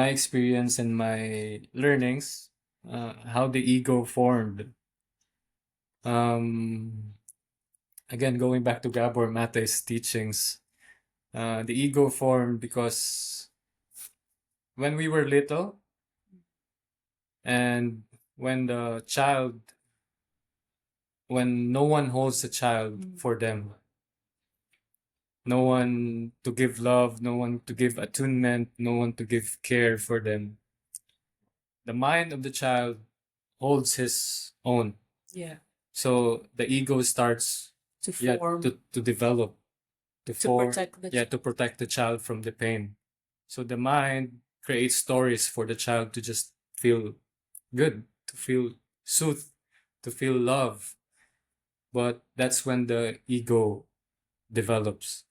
experience and my learnings, how the ego formed. Again, going back to Gabor Mate's teachings, the ego formed because when we were little, and when no one holds a child for them, no one to give love, no one to give attunement, no one to give care for them, the mind of the child holds his own. Yeah. So the ego starts To form. to develop, To form, protect the to protect the child from the pain. So the mind creates stories for the child to just feel good, to feel soothed, to feel love. But that's when the ego develops.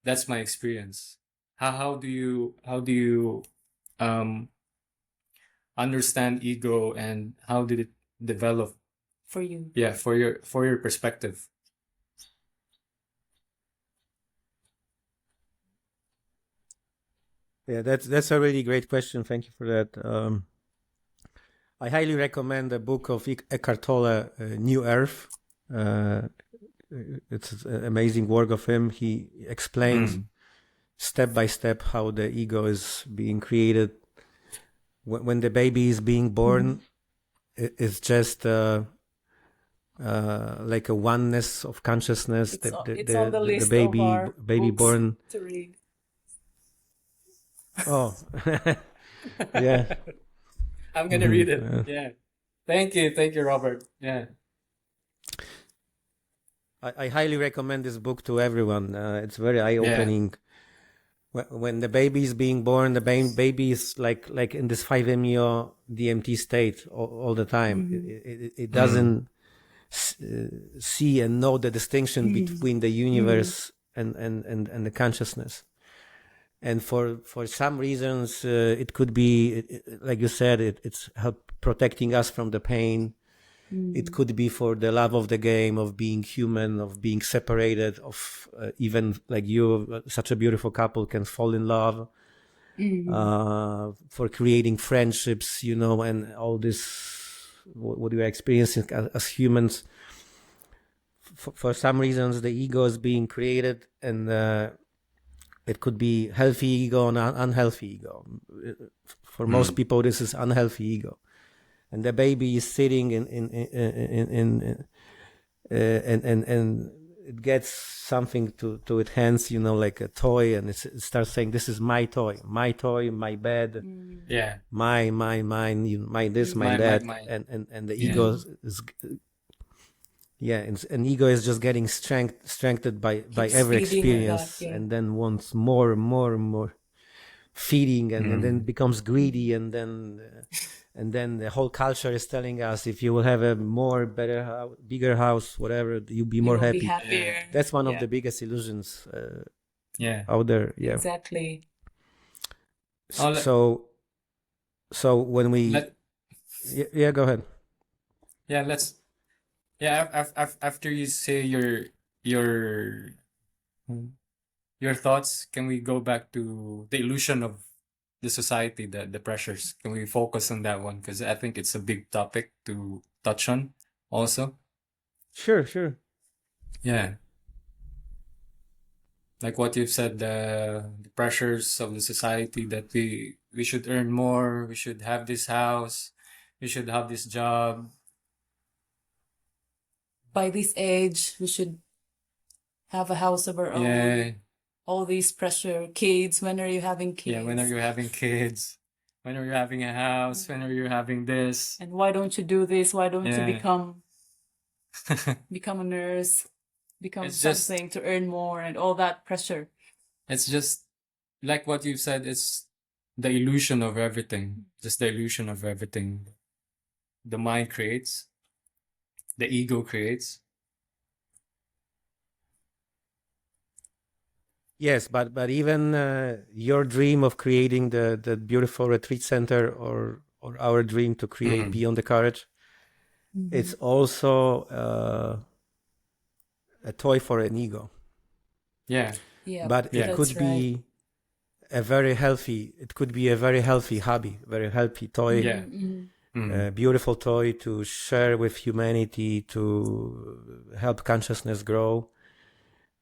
That's my experience. How do you understand ego, and how did it develop? For you. Yeah, for your perspective. Yeah, that's a really great question. Thank you for that. I highly recommend the book of Eckhart Tolle, New Earth. It's an amazing work of him. He explains step by step how the ego is being created. When the baby is being born, it's just like a oneness of consciousness. It's on the list baby of our baby books born. to read. Oh, yeah. I'm gonna read it. Yeah. Thank you, Robert. Yeah. I highly recommend this book to everyone. It's very eye-opening. When the baby is being born, the baby is like in this 5-MeO DMT state all the time. It doesn't see and know the distinction between the universe and the consciousness. And for some reasons, it could be, like you said, it's help protecting us from the pain. It could be for the love of the game, of being human, of being separated, of even like you, such a beautiful couple can fall in love, for creating friendships, and all this, what we are experiencing as humans. For some reasons, the ego is being created, and it could be healthy ego and unhealthy ego. For most people, this is unhealthy ego. And the baby is sitting and it gets something to its hands, like a toy, and it starts saying, "This is my toy, my bed, Yeah. mine, my this, my that," and the ego is. Yeah, and ego is just getting strengthened by every experience, and then wants more and more and more, feeding, and then becomes greedy, and then the whole culture is telling us, if you will have a better house, bigger house, whatever, you'll be more happy. Be happier. That's one of the biggest illusions out there. Yeah, exactly. So when we go ahead. Yeah, let's. Yeah, after you say your thoughts, can we go back to the illusion of the society, the pressures? Can we focus on that one? Because I think it's a big topic to touch on also. Sure. Yeah. like what you've said, the pressures of the society that we should earn more, we should have this house, we should have this job. By this age, we should have a house of our Yeah, own. All these pressure, kids, when are you having kids? yeah. When are you having kids? When are you having a house? When are you having this? And why don't you do this? Why don't you Yeah. become a nurse, become It's just- something to earn more, and all that pressure? It's just like what you said, it's the illusion of everything. Just the illusion of everything. The mind creates, the ego creates. Yes, but even your dream of creating the beautiful retreat center, or our dream to create Mhm. Beyond the Courage, it's also a toy for an ego. Yeah. Yeah, But Yeah. it could be a very healthy. It could be a very healthy hobby, very healthy toy. Yeah. A beautiful toy to share with humanity, to help consciousness grow.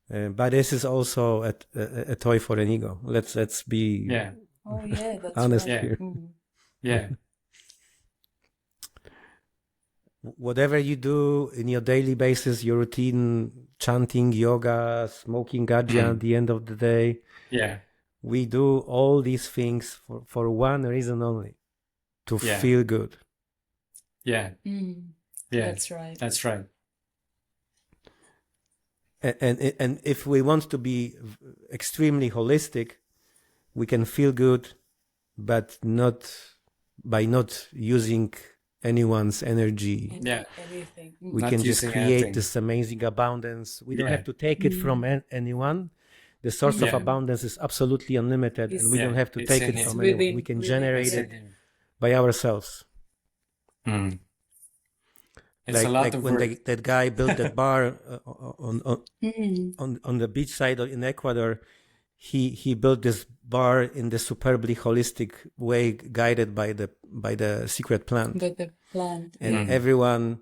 But this is also a toy for an ego. Let's be Yeah. Oh yeah, that's honest right. here. Yeah. Whatever you do in your daily basis, your routine, chanting, yoga, smoking ganja at the end of the day, Yeah. we do all these things for one reason only, to Yeah. feel good. Yeah. Yeah. That's right. That's right. And if we want to be extremely holistic, we can feel good, but not by not using anyone's energy. Yeah. Anything. We Not can just using create anything. this amazing abundance. We don't Yeah. have to take it from anyone. The source of Yeah. abundance is absolutely unlimited, and we Yeah, don't have to it's take in it him. from It's anyone. We can within generate us. it by ourselves. Mm. It's Like, a lot like of when work. that guy built that bar on the beach side in Ecuador, he built this bar in the superbly holistic way, guided by the secret plant, But the plant. and everyone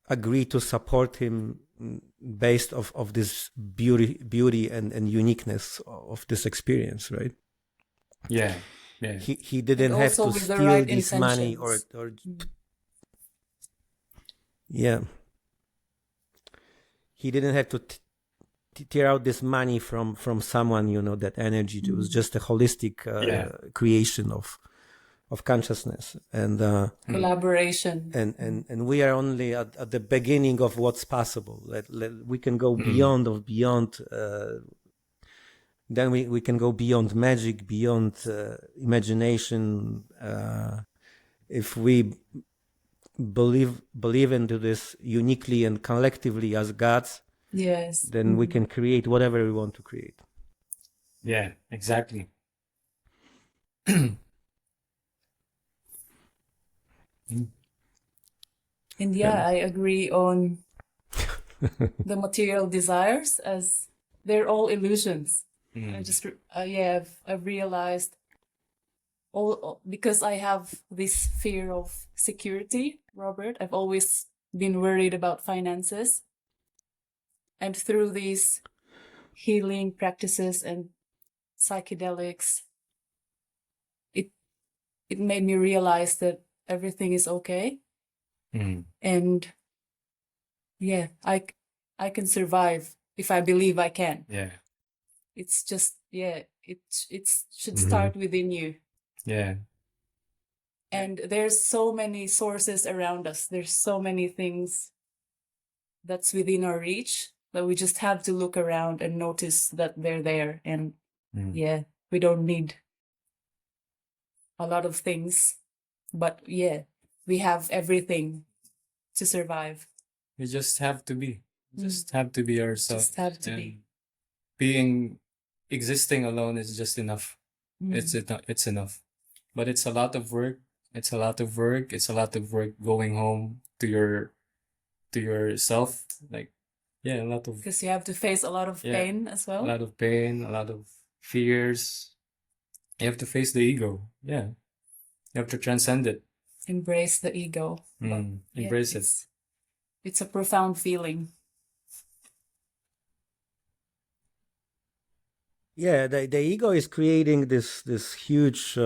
agreed to support him based of this beauty and uniqueness of this experience, right? Yeah. Yeah. He didn't And have also to with the steal right this money or intentions. yeah. He didn't have to tear out this money from someone, that energy. It was just a holistic creation of consciousness, and Collaboration. and we are only at the beginning of what's possible. We can go beyond. Then we can go beyond magic, beyond imagination. If we believe into this uniquely and collectively as gods, Yes. then we can create whatever we want to create. Yeah. Exactly. And I agree on the material desires, as they're all illusions. I've realized all because I have this fear of security, Robert. I've always been worried about finances. And through these healing practices and psychedelics, it made me realize that everything is okay. And I can survive if I believe I can. Yeah. It's just it should start within you. Yeah. And there's so many sources around us. There's so many things that's within our reach, but we just have to look around and notice that they're there. And we don't need a lot of things, but we have everything to survive. We just have to be. Just have to be ourselves. Just have to be. Existing alone is just enough. It's enough. But it's a lot of work. It's a lot of work. It's a lot of work going home to yourself. Like, a lot of Because you have to face a lot of pain as well. a lot of pain, a lot of fears. You have to face the ego. Yeah. You have to transcend it. Embrace the ego. Embrace it. It's a profound feeling. yeah, the ego is creating this huge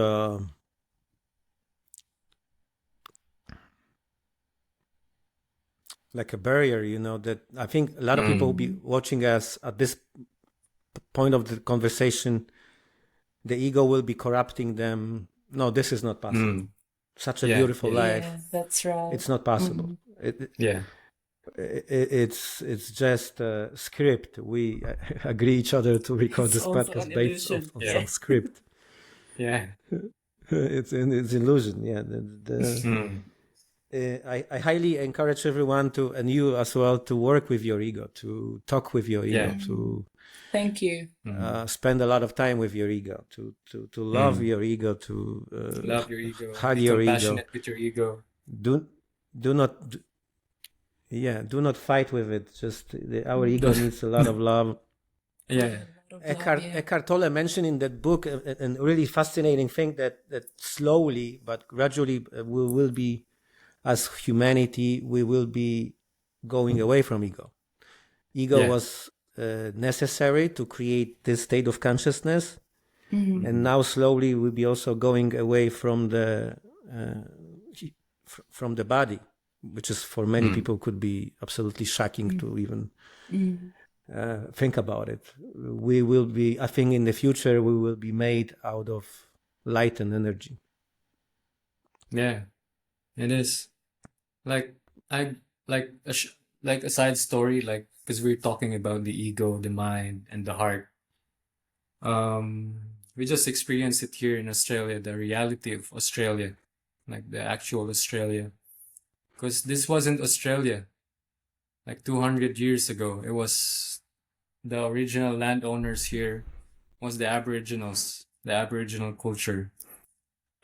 like a barrier, that I think a lot of people will be watching us at this point of the conversation. The ego will be corrupting them. No, this is not possible. Such a beautiful life. Yeah, that's right. It's not possible. It's just a script. We agree each other to record It's this also podcast an based illusion. on some script. Yeah. It's illusion. Yeah. I highly encourage everyone to, and you as well, to work with your ego, to talk with your ego, to Thank you. spend a lot of time with your ego, to love your ego, to Love your ego. hug Be your ego. compassionate with your ego. Do not fight with it. Just our ego needs a lot of love. Yeah. Eckhart Tolle mentioned in that book a really fascinating thing that slowly but gradually we will be, as humanity, we will be going away from ego. Ego was necessary to create this state of consciousness, and now slowly we'll be also going away from the body, which is for many people could be absolutely shocking to even think about it. We will be, I think, in the future we will be made out of light and energy. Yeah, it is. Like a side story, like, because we're talking about the ego, the mind, and the heart. We just experienced it here in Australia, the reality of Australia, like the actual Australia. Because this wasn't Australia like 200 years ago. It was the original landowners here, was the Aboriginals, the Aboriginal culture.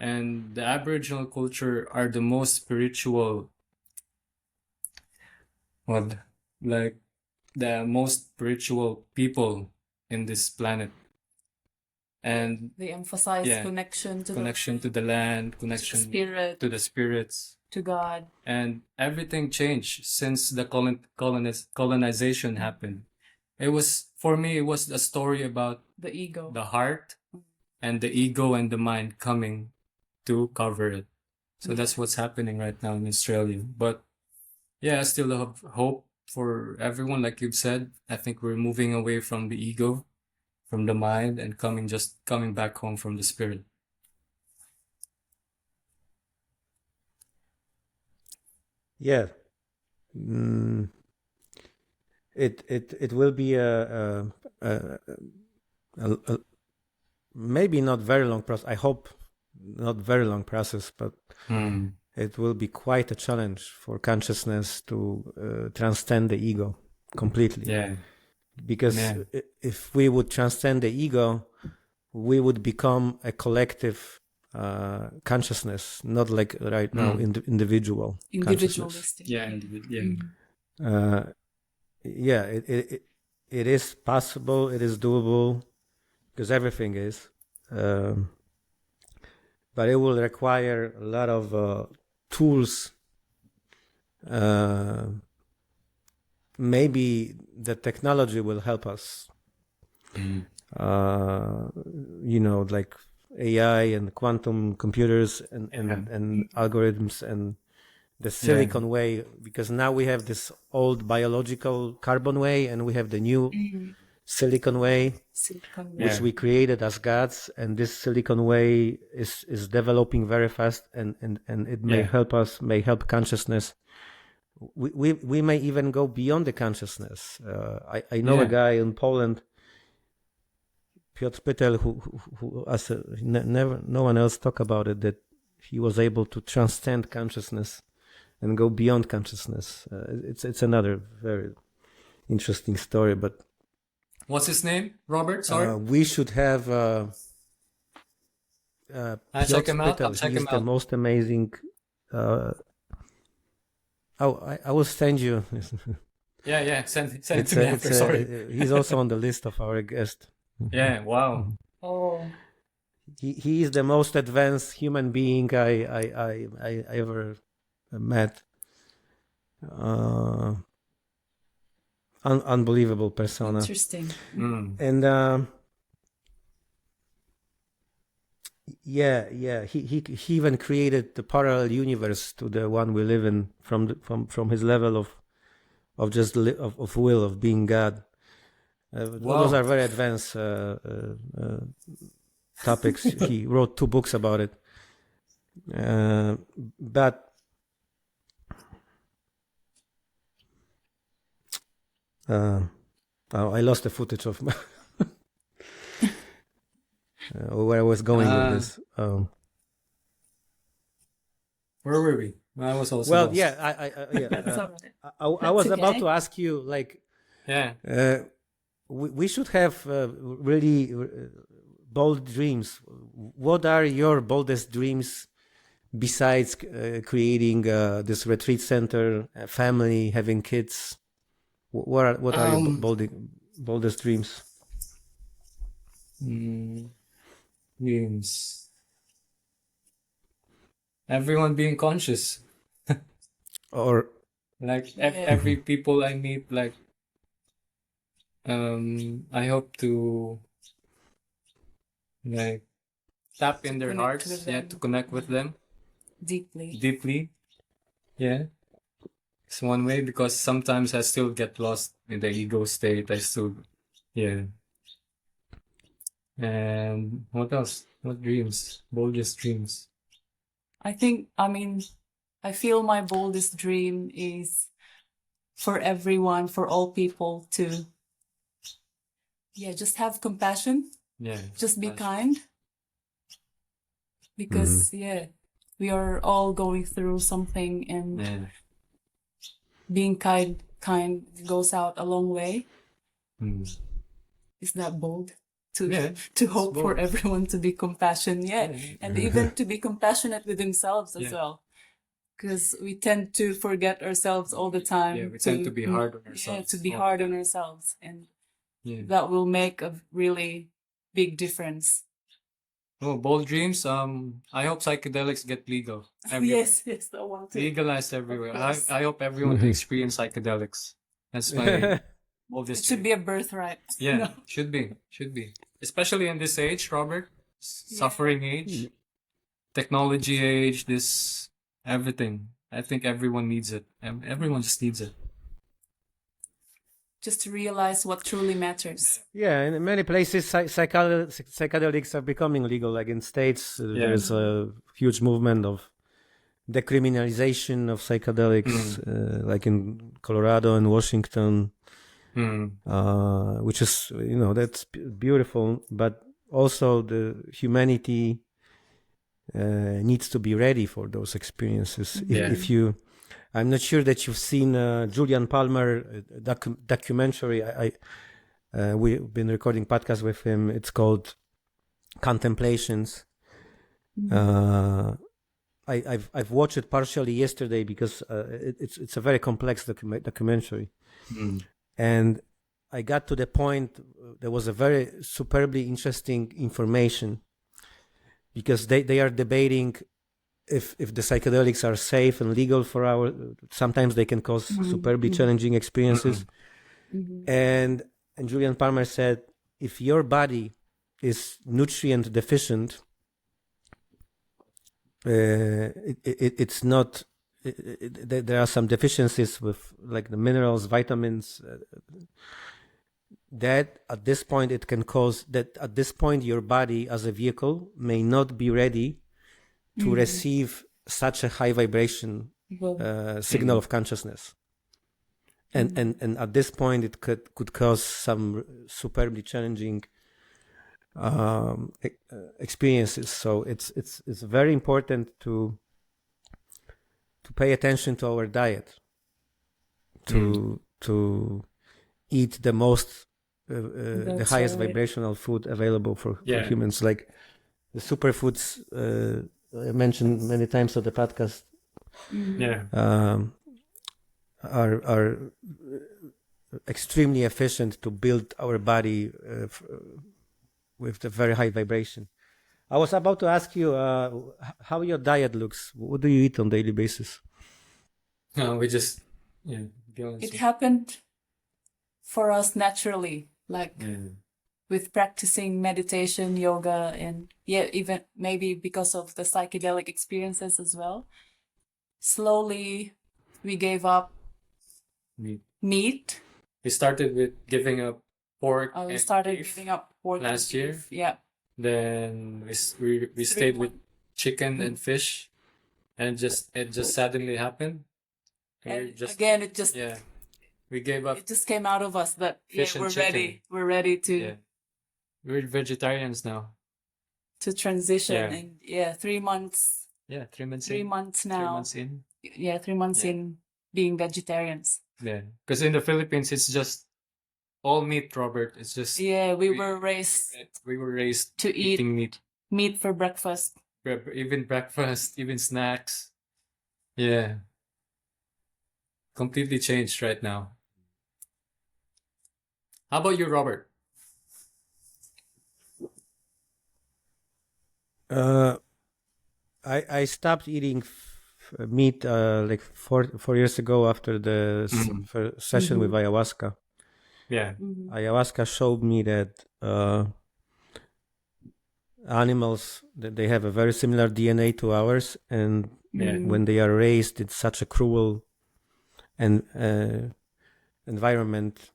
And the Aboriginal culture are the most spiritual, the most spiritual people in this planet. And they emphasize connection to the land, connection spirit, to the spirits, to God. And everything changed since the colonization happened. It was, for me, it was a story about the ego, the heart, and the ego and the mind coming to cover it. So that's what's happening right now in Australia. But yeah, I still have hope for everyone, like you've said. I think we're moving away from the ego, from the mind, and coming back home from the spirit. Yeah. It will be a maybe not very long process. I hope not very long process, but it will be quite a challenge for consciousness to transcend the ego completely. Yeah. Because if we would transcend the ego, we would become a collective consciousness, not like right now individual consciousness. Yeah, it is possible, it is doable, because everything is, but it will require a lot of tools. Maybe the technology will help us, like AI and quantum computers and algorithms and the silicon way, because now we have this old biological carbon way and we have the new silicon way, which we created as gods, and this silicon way is developing very fast, and it may help us, may help consciousness. We may even go beyond the consciousness. I know a guy in Poland, Piotr Pytel, who no one else talk about it, that he was able to transcend consciousness and go beyond consciousness. It's another very interesting story. But what's his name, Robert? Sorry, we should have. I'll check him out. He's the most amazing. I will send you. Yeah. Send it to me after. Sorry. He's also on the list of our guests. Yeah. Wow. Oh. He is the most advanced human being I ever met. Unbelievable persona. Interesting. And yeah. He even created the parallel universe to the one we live in from his level of just of will of being God. Those are very advanced topics. He wrote 2 books about it. But I lost the footage of where I was going with this. Where were we? I was also Well, lost. yeah, I was about to ask you, like, we should have really bold dreams. What are your boldest dreams besides creating this retreat center, family, having kids? What are your boldest dreams? Dreams. Everyone being conscious. Or Like every people I meet, like I hope to like tap in their connect hearts, with to them. connect with them Deeply. Yeah. It's one way, because sometimes I still get lost in the ego state. I still, And what else? What dreams? Boldest dreams. I feel my boldest dream is for everyone, for all people to, just have compassion. Yeah. Just be kind. Because, we are all going through something, and being kind goes out a long way. Is that bold? To hope for everyone to be compassionate, and even to be compassionate with themselves as well, because we tend to forget ourselves all the time. We tend to be hard on ourselves. To be hard on ourselves, and that will make a really big difference. Oh, bold dreams. I hope psychedelics get legal everywhere. Yes, I want to Legalized everywhere. I hope everyone can experience psychedelics. That's my boldest. It should be a birthright. Yeah, should be. Especially in this age, Robert, suffering age, technology age, this everything. I think everyone needs it. Everyone just needs it. Just to realize what truly matters. Yeah, in many places, psychedelics are becoming legal. Like in states, there's a huge movement of decriminalization of psychedelics, like in Colorado and Washington. Which is, that's beautiful, but also the humanity needs to be ready for those experiences. If you, I'm not sure that you've seen Julian Palmer documentary. We've been recording podcasts with him. It's called Contemplations. I've watched it partially yesterday because it's a very complex documentary. And I got to the point, there was a very superbly interesting information, because they are debating if the psychedelics are safe and legal for sometimes they can cause superbly challenging experiences. And Julian Palmer said, if your body is nutrient deficient, it's not, there are some deficiencies with like the minerals, vitamins, that at this point it can cause that at this point your body as a vehicle may not be ready to receive such a high vibration signal of consciousness. And at this point it could cause some superbly challenging experiences. So it's very important to pay attention to our diet, to eat the most the highest vibrational food available for humans, like the superfoods I mentioned many times on the podcast. Are extremely efficient to build our body with the very high vibration. I was about to ask you how your diet looks. What do you eat on a daily basis? No, we just it happened for us naturally. Like with practicing meditation, yoga, and even maybe because of the psychedelic experiences as well, slowly we gave up meat. We started with giving up pork. We and started beef giving up pork last and year. beef. Yeah. Then we stayed with chicken and fish, and it just suddenly happened. And just again, it just we gave up. it just came out of us that Fish and we're chicken. ready. We're ready to We're vegetarians now. to transition. Yeah. And 3 months. Yeah, 3 months 3 in. months 3 now. months in. Yeah, 3 months in being vegetarians. Yeah, because in the Philippines it's just all meat, Robert. It's just We were raised to eat eating meat for breakfast. even breakfast, even snacks. Yeah, completely changed right now. How about you, Robert? I stopped eating meat like 4 years ago after the first session with ayahuasca. Yeah. Ayahuasca showed me that animals, that they have a very similar DNA to ours, and when they are raised in such a cruel and environment,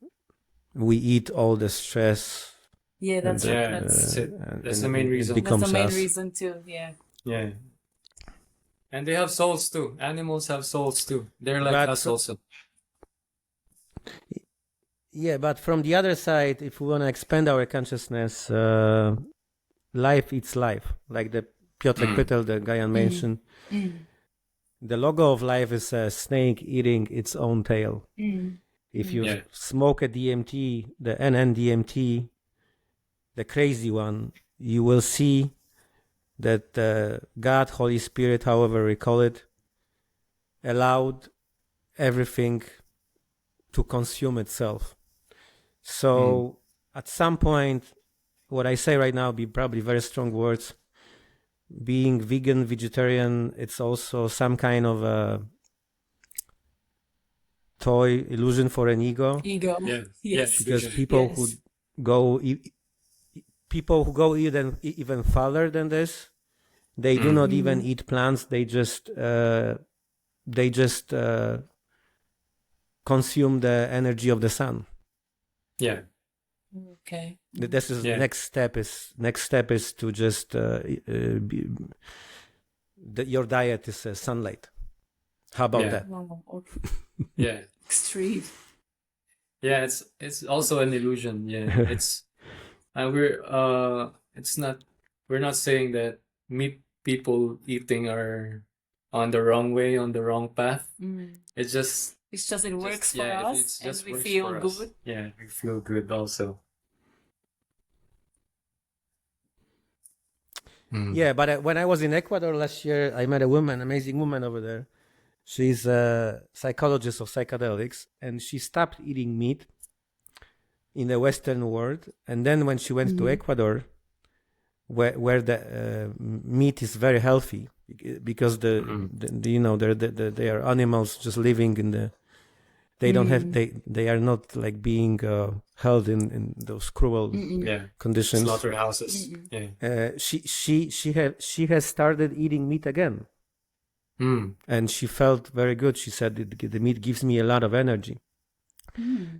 we eat all the stress. Yeah, that's it. That's the main reason. That's the main reason too. Yeah. Yeah. And they have souls too. Animals have souls too. They're like us also. Yeah, but from the other side, if we want to expand our consciousness, life eats life. Like the Piotr Pytel, the guy I mentioned. The logo of life is a snake eating its own tail. If you smoke a DMT, the NN-DMT, the crazy one, you will see that God, Holy Spirit, however we call it, allowed everything to consume itself. So at some point, what I say right now be probably very strong words. Being vegan, vegetarian, it's also some kind of a toy illusion for an ego. Yes. Because people who go even farther than this, they do not even eat plants. They just consume the energy of the sun. Yeah. Okay. This is next step is to just your diet is sunlight. How about that? Wow. Okay. Yeah. Extreme. Yeah, it's also an illusion. Yeah, we're not saying that meat people eating are on the wrong way, on the wrong path. It's just it works for us, and we feel good. Yeah, we feel good also. Yeah, but when I was in Ecuador last year, I met a woman, amazing woman over there. She's a psychologist of psychedelics, and she stopped eating meat in the Western world. And then when she went to Ecuador, where the meat is very healthy, because they are animals just living in the. They don't have they are not like being held in those cruel conditions. Slaughterhouses. She has started eating meat again. And she felt very good. She said the meat gives me a lot of energy.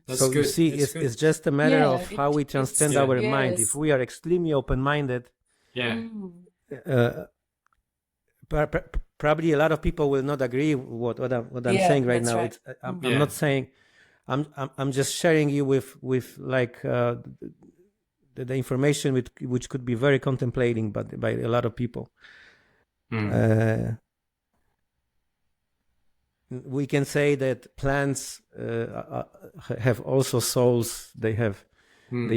So good. You see, it's just a matter of how we transcend our mind. If we are extremely open-minded, probably a lot of people will not agree with what I'm saying right now. Right. I'm not saying. I'm just sharing you with like the information which could be very contemplating, but by a lot of people. We can say that plants have also souls. They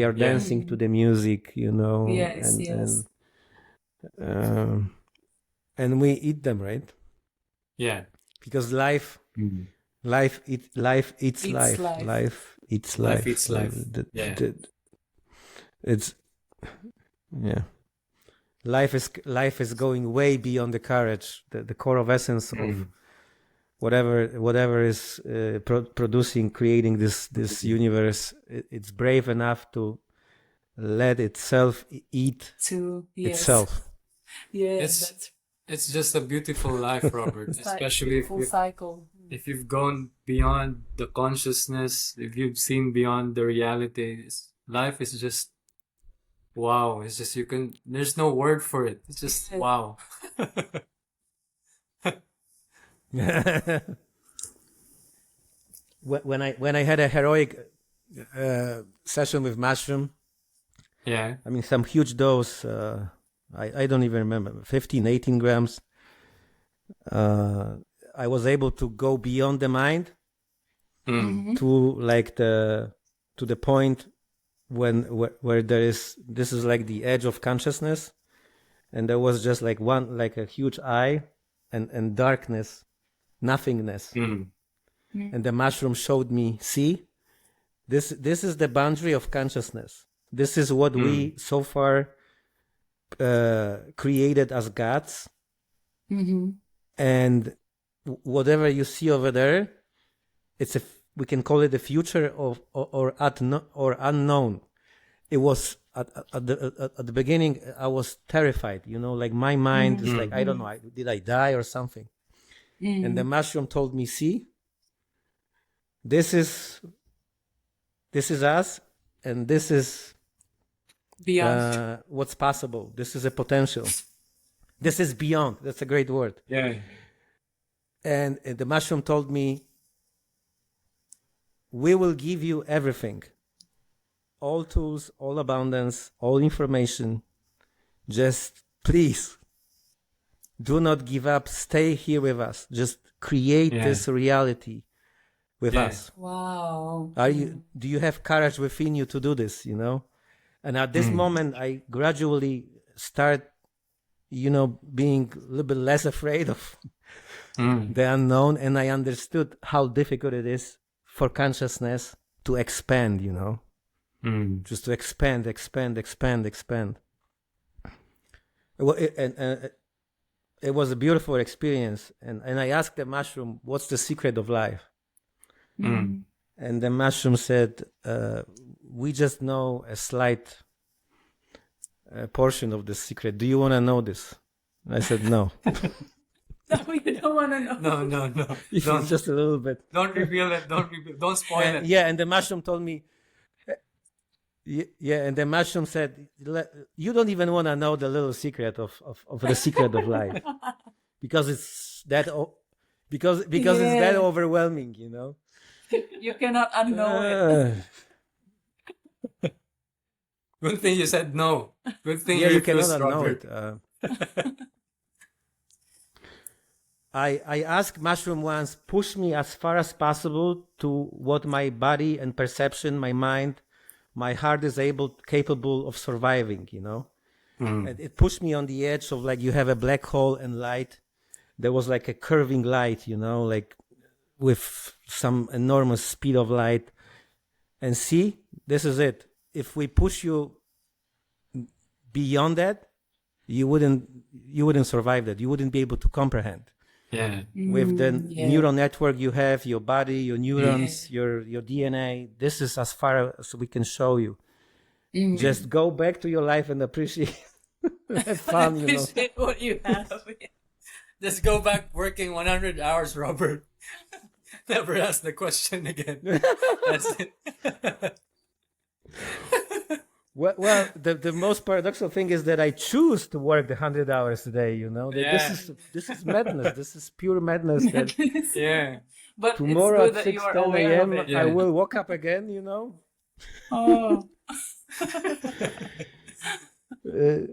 are dancing to the music, Yes. And we eat them, right? Yeah. Because life eats life. Life eats life. Life is going way beyond the courage, the core of essence of whatever is creating this universe. It's brave enough to let itself eat To yes. itself. Yeah, It's just a beautiful life, Robert. Especially full cycle. if you've gone beyond the consciousness, if you've seen beyond the reality. Life is just wow. It's just there's no word for it. It's just wow. When I had a heroic session with mushroom, Yeah. I mean some huge dose, I don't even remember, 15, 18 grams. I was able to go beyond the mind to the point where there is, this is like the edge of consciousness, and there was just like a huge eye and darkness, nothingness. And the mushroom showed me, see, this is the boundary of consciousness. This is what we so far created as gods. And whatever you see over there, we can call it the future or unknown. It was at the beginning, I was terrified, like my mind is like, I don't know, did I die or something? And the mushroom told me, see, this is us, and this is beyond what's possible. This is a potential. This is beyond. That's a great word. Yeah. And the mushroom told me, we will give you everything. All tools, all abundance, all information. Just please do not give up. Stay here with us. Just create this reality with us. Wow. Do you have courage within you to do this, And at this moment, I gradually start, being a little bit less afraid of the unknown. And I understood how difficult it is for consciousness to expand, just to expand. It was a beautiful experience. And I asked the mushroom, what's the secret of life? And the mushroom said, we just know a slight portion of the secret. Do you want to know this? I said, no. No, you don't want to know. No. Don't, just a little bit. Don't reveal it. Don't spoil it. Yeah, and the mushroom told me, and the mushroom said, you don't even want to know the little secret of the secret of life. Because it's that, because it's that overwhelming, You cannot unknow it. Good thing you said no. Good thing you refused, cannot unknow Robert. it. I asked mushroom once, push me as far as possible to what my body and perception, my mind, my heart is capable of surviving, And it pushed me on the edge of like you have a black hole and light. There was like a curving light, like with some enormous speed of light. And see, this is it. If we push you beyond that, you wouldn't survive that. You wouldn't be able to comprehend. Yeah. With the neural network you have, your body, your neurons, your DNA, this is as far as we can show you. Just go back to your life and appreciate have fun, Appreciate what you have. Just go back working 100 hours, Robert. Never ask the question again. That's it. Well, the most paradoxical thing is that I choose to work the 100 hours a day, This is madness. This is pure madness. Yeah. But tomorrow it's good at 6, 10 a.m. I will wake up again, Oh.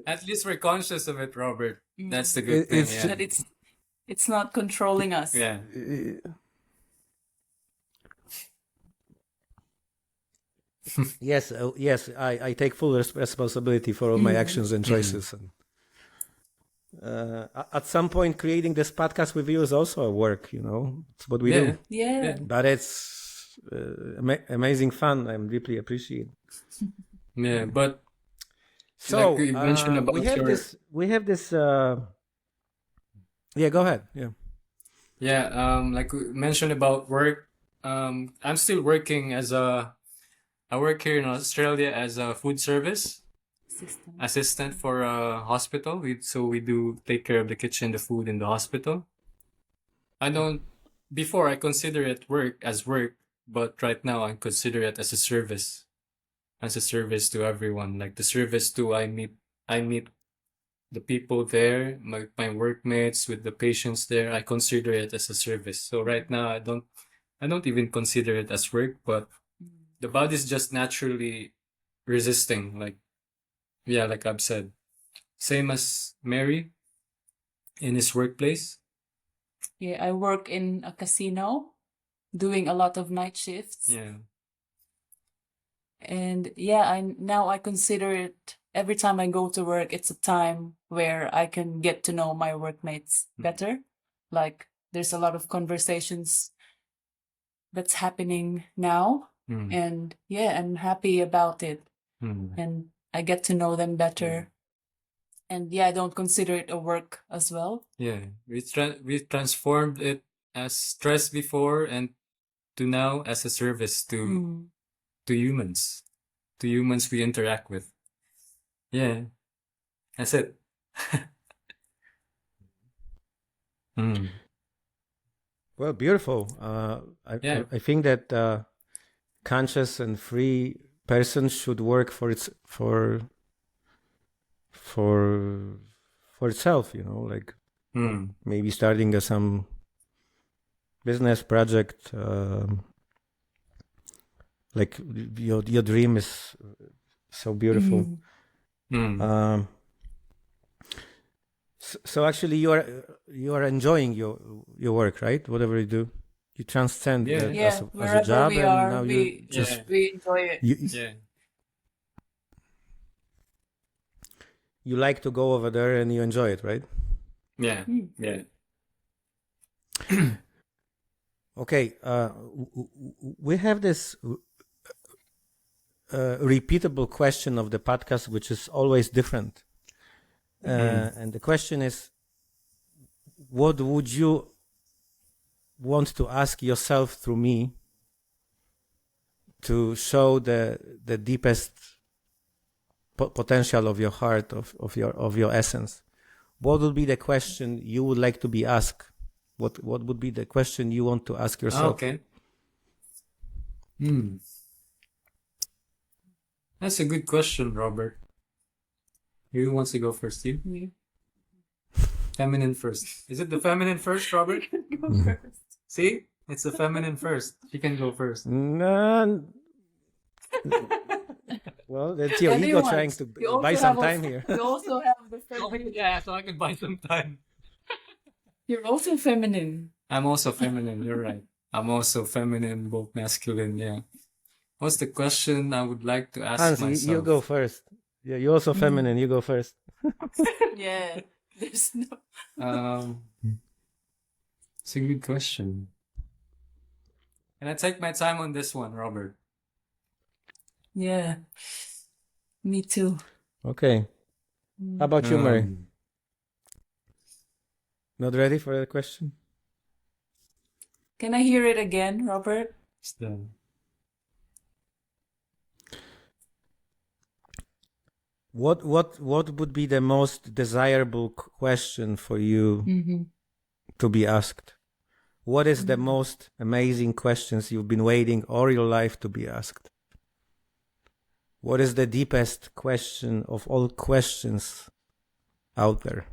At least we're conscious of it, Robert. That's the good thing. That it's not controlling us. Yeah. Yes, I take full responsibility for all my actions and choices. And at some point, creating this podcast with you is also a work. It's what we do. Yeah. But it's amazing fun. I'm deeply appreciate. Yeah, but so like you mentioned about we have this. Yeah, go ahead. Yeah. Yeah. Like we mentioned about work. I'm still working as a I work here in Australia as a food service System. assistant for a hospital. We do take care of the kitchen, the food in the hospital. I don't. Before I consider it work, but right now I consider it as a service to everyone. Like the service to I meet the people there, my workmates, with the patients there. I consider it as a service. So right now I don't even consider it as work, but the body's just naturally resisting. Like, yeah, like I've said, same as Mary in his workplace. Yeah, I work in a casino, doing a lot of night shifts. Yeah. And yeah, now I consider it every time I go to work, it's a time where I can get to know my workmates better. Like there's a lot of conversations that's happening now. And yeah, I'm happy about it. And I get to know them better. And yeah, I don't consider it a work as well. Yeah, we transformed it as stress before, and to now as a service to humans, we interact with. Yeah, that's it. Well, beautiful. I think that conscious and free person should work for itself. Like maybe starting some business project. Like your dream is so beautiful. So actually, you are enjoying your work, right? Whatever you do, you transcend that as a job, we and are, now we enjoy it. You like to go over there and you enjoy it, right? Yeah. Okay, we have this repeatable question of the podcast, which is always different. And the question is, what would you want to ask yourself through me to show the deepest potential of your heart, of your essence? What would be the question you would like to be asked? What would be the question you want to ask yourself? Okay. That's a good question, Robert. Who wants to go first? You? Me. Feminine first. Is it the feminine first, Robert? Go first. See? It's the feminine first. She can go first. No. Well, that's your ego trying to buy some time here. You also have the feminine. Yeah, so I can buy some time. You're also feminine. I'm also feminine, you're right. I'm also feminine, both masculine, yeah. What's the question I would like to ask Hanz, myself? you go first. Yeah, you're also feminine. You go first. Yeah, there's no... It's a good question. Can I take my time on this one, Robert? Yeah, me too. Okay. How about you, Mary? Not ready for the question? Can I hear it again, Robert? Still. What would be the most desirable question for you to be asked? What is the most amazing questions you've been waiting all your life to be asked? What is the deepest question of all questions out there?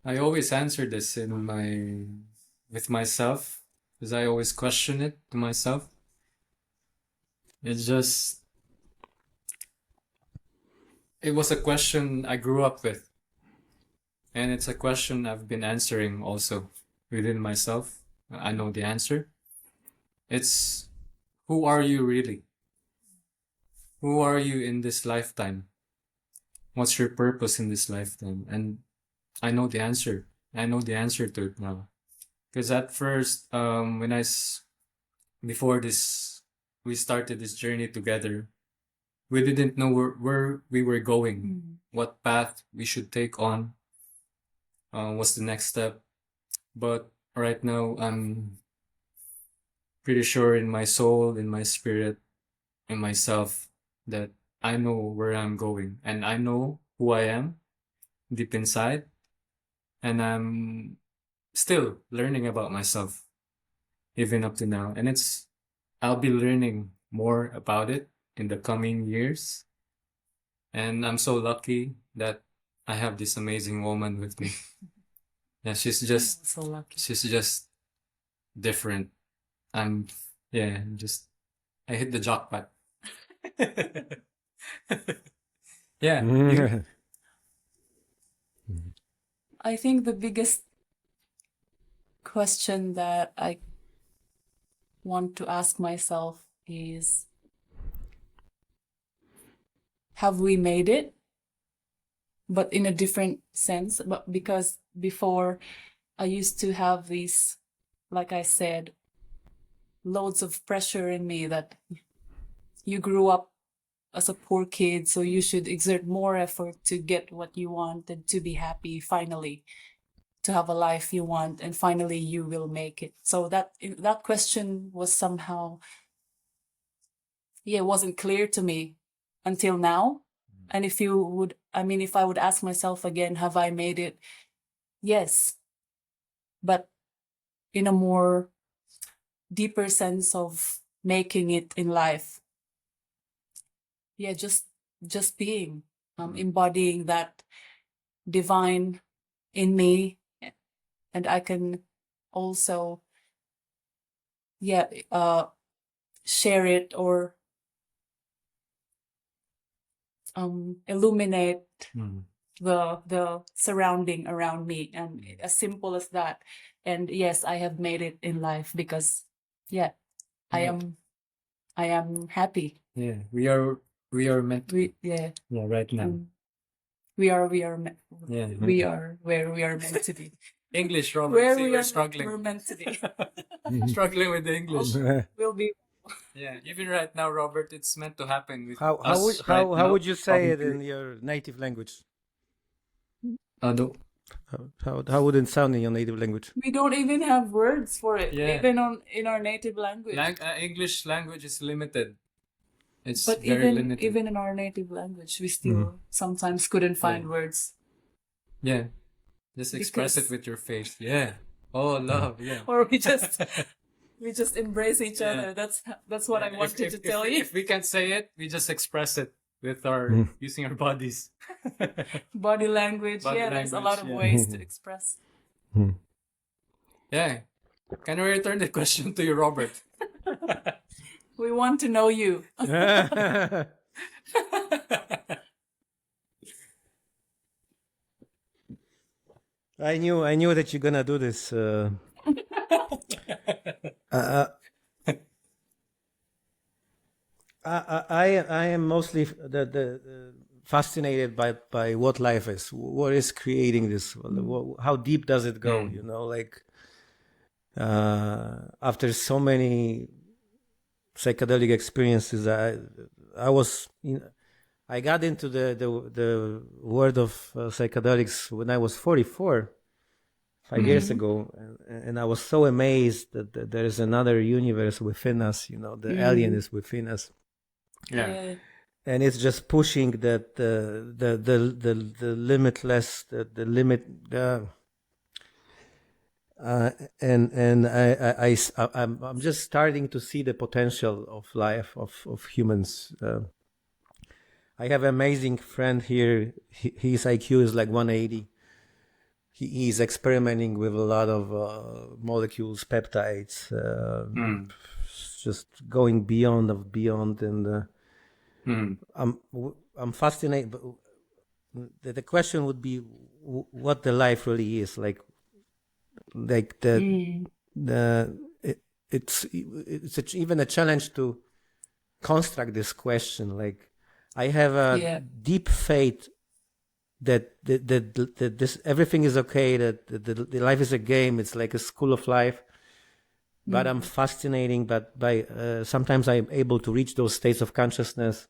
I always answer this with myself, because I always question it to myself. It was a question I grew up with. And it's a question I've been answering also within myself. I know the answer. It's, who are you really? Who are you in this lifetime? What's your purpose in this lifetime? And I know the answer. I know the answer to it now. Because at first, before this, we started this journey together. we didn't know where we were going, what path we should take on, what's the next step. But right now, I'm pretty sure in my soul, in my spirit, in myself, that I know where I'm going and I know who I am deep inside. And I'm still learning about myself, even up to now. And I'll be learning more about it in the coming years. And I'm so lucky that I have this amazing woman with me. Yeah, she's So lucky. different. I hit the jackpot. Yeah. I think the biggest question that I want to ask myself is, have we made it? But in a different sense. But because before I used to have these, like I said, loads of pressure in me that you grew up as a poor kid, so you should exert more effort to get what you want and to be happy finally, to have a life you want, and finally you will make it. So that question was somehow, it wasn't clear to me until now. And if I would ask myself again, have I made it? Yes, but in a more deeper sense of making it in life. Yeah, just being, embodying that divine in me, and I can also, share it or illuminate the surrounding around me, and as simple as that. And yes, I have made it in life because I am happy. Yeah, we are meant to be. Right now. We are Yeah. we are where we are meant to be. English, Robert. Where See, we we're are struggling. we're meant to be. Struggling with the English. We'll be. Yeah, even right now, Robert, it's meant to happen with How us right how now. would you say it Probably. in your native language? No. How would it sound in your native language? We don't even have words for it, Yeah. even in our native language. English language is limited. It's But very limited. even in our native language, we still sometimes couldn't find words. Yeah. Just express it Because- with your face. Yeah. Oh, love. Yeah. Or we just embrace each other. That's what I Yeah, wanted to tell you. If we can't say it, we just express it with our using our bodies. Body language. Body There's a language, lot of yeah. ways to express. Yeah. Can we return the question to you, Robert? We want to know you. I knew that you're gonna do this. I am mostly fascinated by what life is. What is creating this? How deep does it go? You know, like after so many psychedelic experiences, I got into the world of psychedelics when I was 44, 5 years ago, and I was so amazed that there is another universe within us. You know, the alien is within us. Yeah. And it's just pushing that the limitless, the limit. I'm just starting to see the potential of life of humans. I have an amazing friend here. His IQ is like 180. He's experimenting with a lot of molecules, peptides, just going beyond, and I'm fascinated. But the question would be what the life really is like. It's even a challenge to construct this question. Like, I have a deep faith that this everything is okay, that the life is a game. It's like a school of life. But I'm fascinating. But by sometimes I'm able to reach those states of consciousness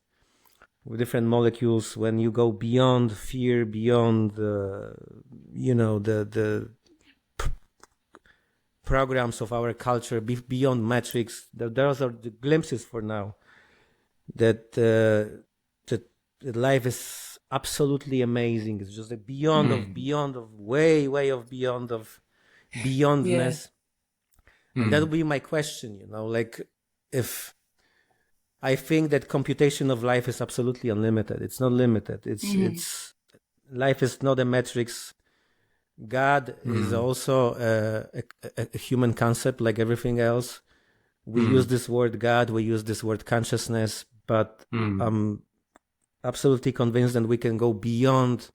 with different molecules, when you go beyond fear, beyond the programs of our culture, beyond metrics. Those are the glimpses for now that that life is absolutely amazing. It's just like beyond of way of beyondness. Yeah. And that would be my question, like, if I think that computation of life is absolutely unlimited. It's not limited. It's life is not a matrix. God is also a human concept like everything else. We use this word God, we use this word consciousness, but I'm absolutely convinced that we can go beyond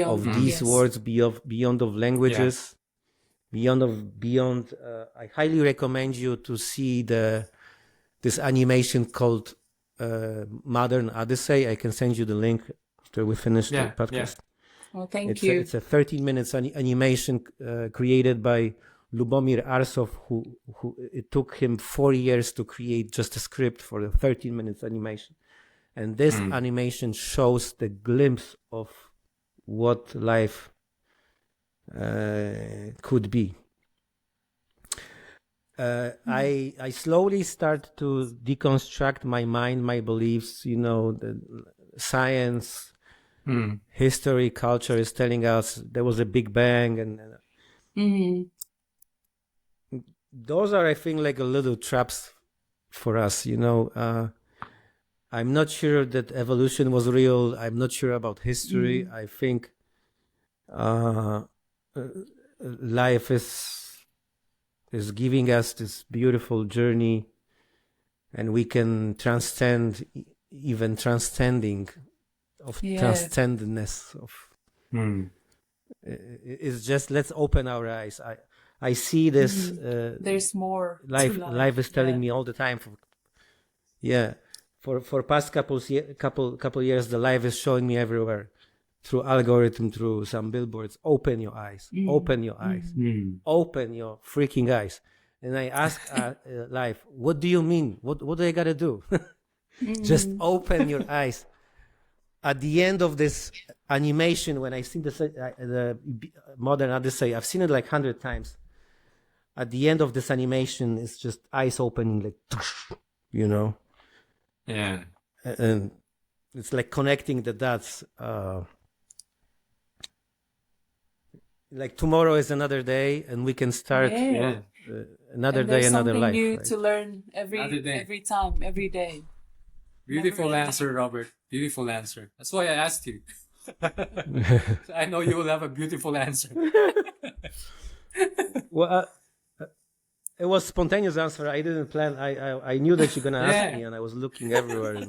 of these words, beyond of languages, beyond. I highly recommend you to see this animation called Modern Odyssey. I can send you the link after we finish the podcast. Well, thank you. It's a 13 minutes animation created by Lubomir Arsov, who it took him 4 years to create just a script for the 13 minutes animation. And this animation shows the glimpse of what life could be. I slowly start to deconstruct my mind, my beliefs, the science, history, culture is telling us there was a big bang, and those are, I think, like a little traps for us. I'm not sure that evolution was real. I'm not sure about history. I think life is giving us this beautiful journey, and we can transcend, even transcending of transcendence of it's just, let's open our eyes. I see this there's more life. Life is telling me all the time for past couple years, the life is showing me everywhere through algorithm, through some billboards, open your eyes, open your eyes, open your freaking eyes. And I ask life, what do you mean? What do I gotta do? Just open your eyes. At the end of this animation, when I see the Modern Odyssey, I've seen it like 100 times. At the end of this animation, it's just eyes opening, like, Yeah. And it's like connecting the dots. Like tomorrow is another day, and we can start another day, another life. Something new right? to learn every time, every day. Beautiful answer, Robert. Beautiful answer. That's why I asked you. I know you will have a beautiful answer. Well, it was spontaneous answer. I didn't plan. I knew that you're gonna ask me, and I was looking everywhere.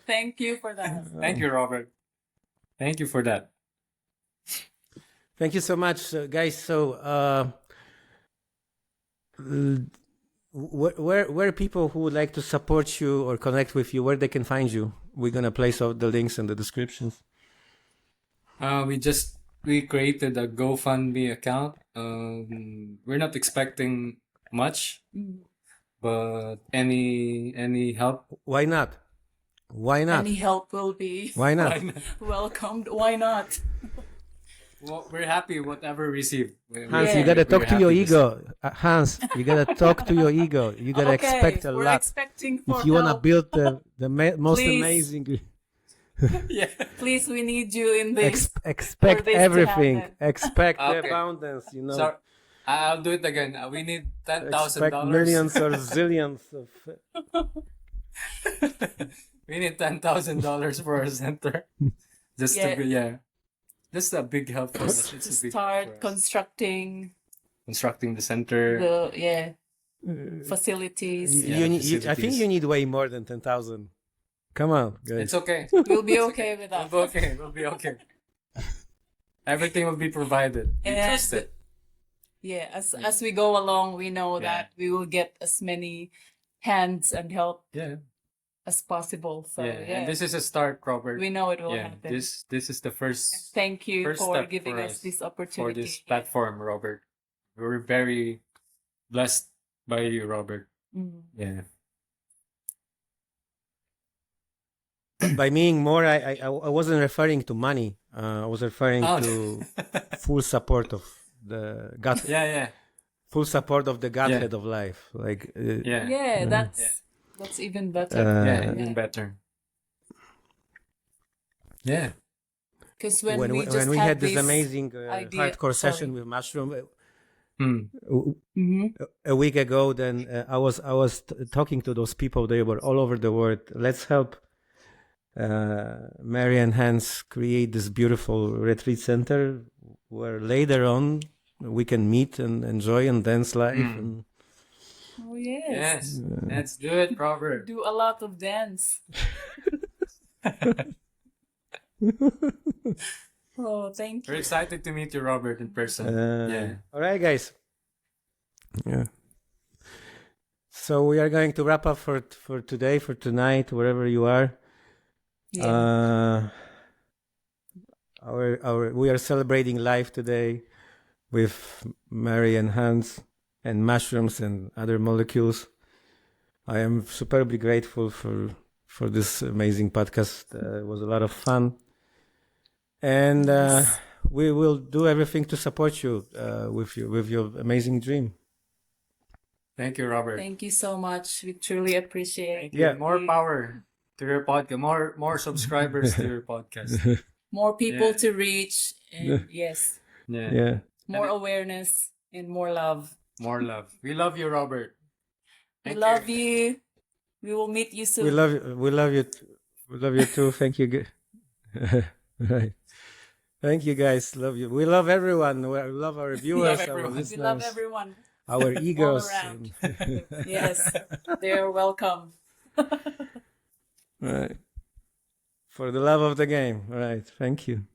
Thank you for that. Thank you, Robert. Thank you for that. Thank you so much, guys. So, where people who would like to support you or connect with you, where they can find you? We're gonna place all the links in the descriptions. We created a GoFundMe account. We're not expecting much, but any help? Why not? Why not? Any help will be Why not? welcomed. Why not? Well, we're happy whatever received. Hans, you gotta talk to your ego. Hans, you gotta talk to your ego. You gotta expect a we're lot. Expecting for If you wanna help. build the most Please. amazing, Yeah. Please, we need you in this. expect for this to everything. happen. Expect the Okay. abundance. So I'll do it again. We need $10,000. Expect millions or zillions of. We need $10,000 for our center. Just to be That's a big help for us. It's a big Start for us. constructing Constructing the center. the facilities. I think you need way more than 10,000. Come on, guys. It's okay. We'll be okay with that. We'll be okay. We'll be okay. Everything will be provided. We And trust it. yeah, as we go along, we know that we will get as many hands and help Yeah. as possible. So And this is a start, Robert. we know it will Yeah. happen. This is the first Thank you first for step giving for us us this for opportunity. this platform, Robert. We're very blessed by you, Robert. Mm. Yeah. by being more, I wasn't referring to money. I was referring Oh. to full support of the God, Yeah. full support of the Godhead of life. Like, Yeah. Yeah, that's even better. Yeah, even better. Yeah. Because when we just when we had had this this amazing idea- hardcore sorry. session with Mushroom Hmm. a week ago, then I was talking to those people. They were all over the world. Let's help Mary and Hanz create this beautiful retreat center where later on we can meet and enjoy and dance live. And Oh yes. Yes. Let's do it, Robert. Do a lot of dance. Oh, thank We're you. excited to meet you, Robert, in person. Yeah. All right, guys. Yeah. So we are going to wrap up for today, for tonight, wherever you are. Yeah. We are celebrating life today with Mary and Hanz and mushrooms and other molecules. I am superbly grateful for this amazing podcast. It was a lot of fun, and we will do everything to support you with your amazing dream. Thank you, Robert. Thank you so much. We truly appreciate Thank you. Yeah. More power to your podcast. More subscribers to your podcast. more people Yeah. to reach, and yes, Yeah. Yeah. more awareness and more love. More love. We love you, Robert. We Thank love you. We will meet you soon. We love you. We love you. We love you too. Thank you. Right. Thank you, guys. Love you. We love everyone. We love our viewers, our everyone. We listeners, love everyone. our egos. around. Yes, they're welcome. Right. For the love of the game. All right. Thank you.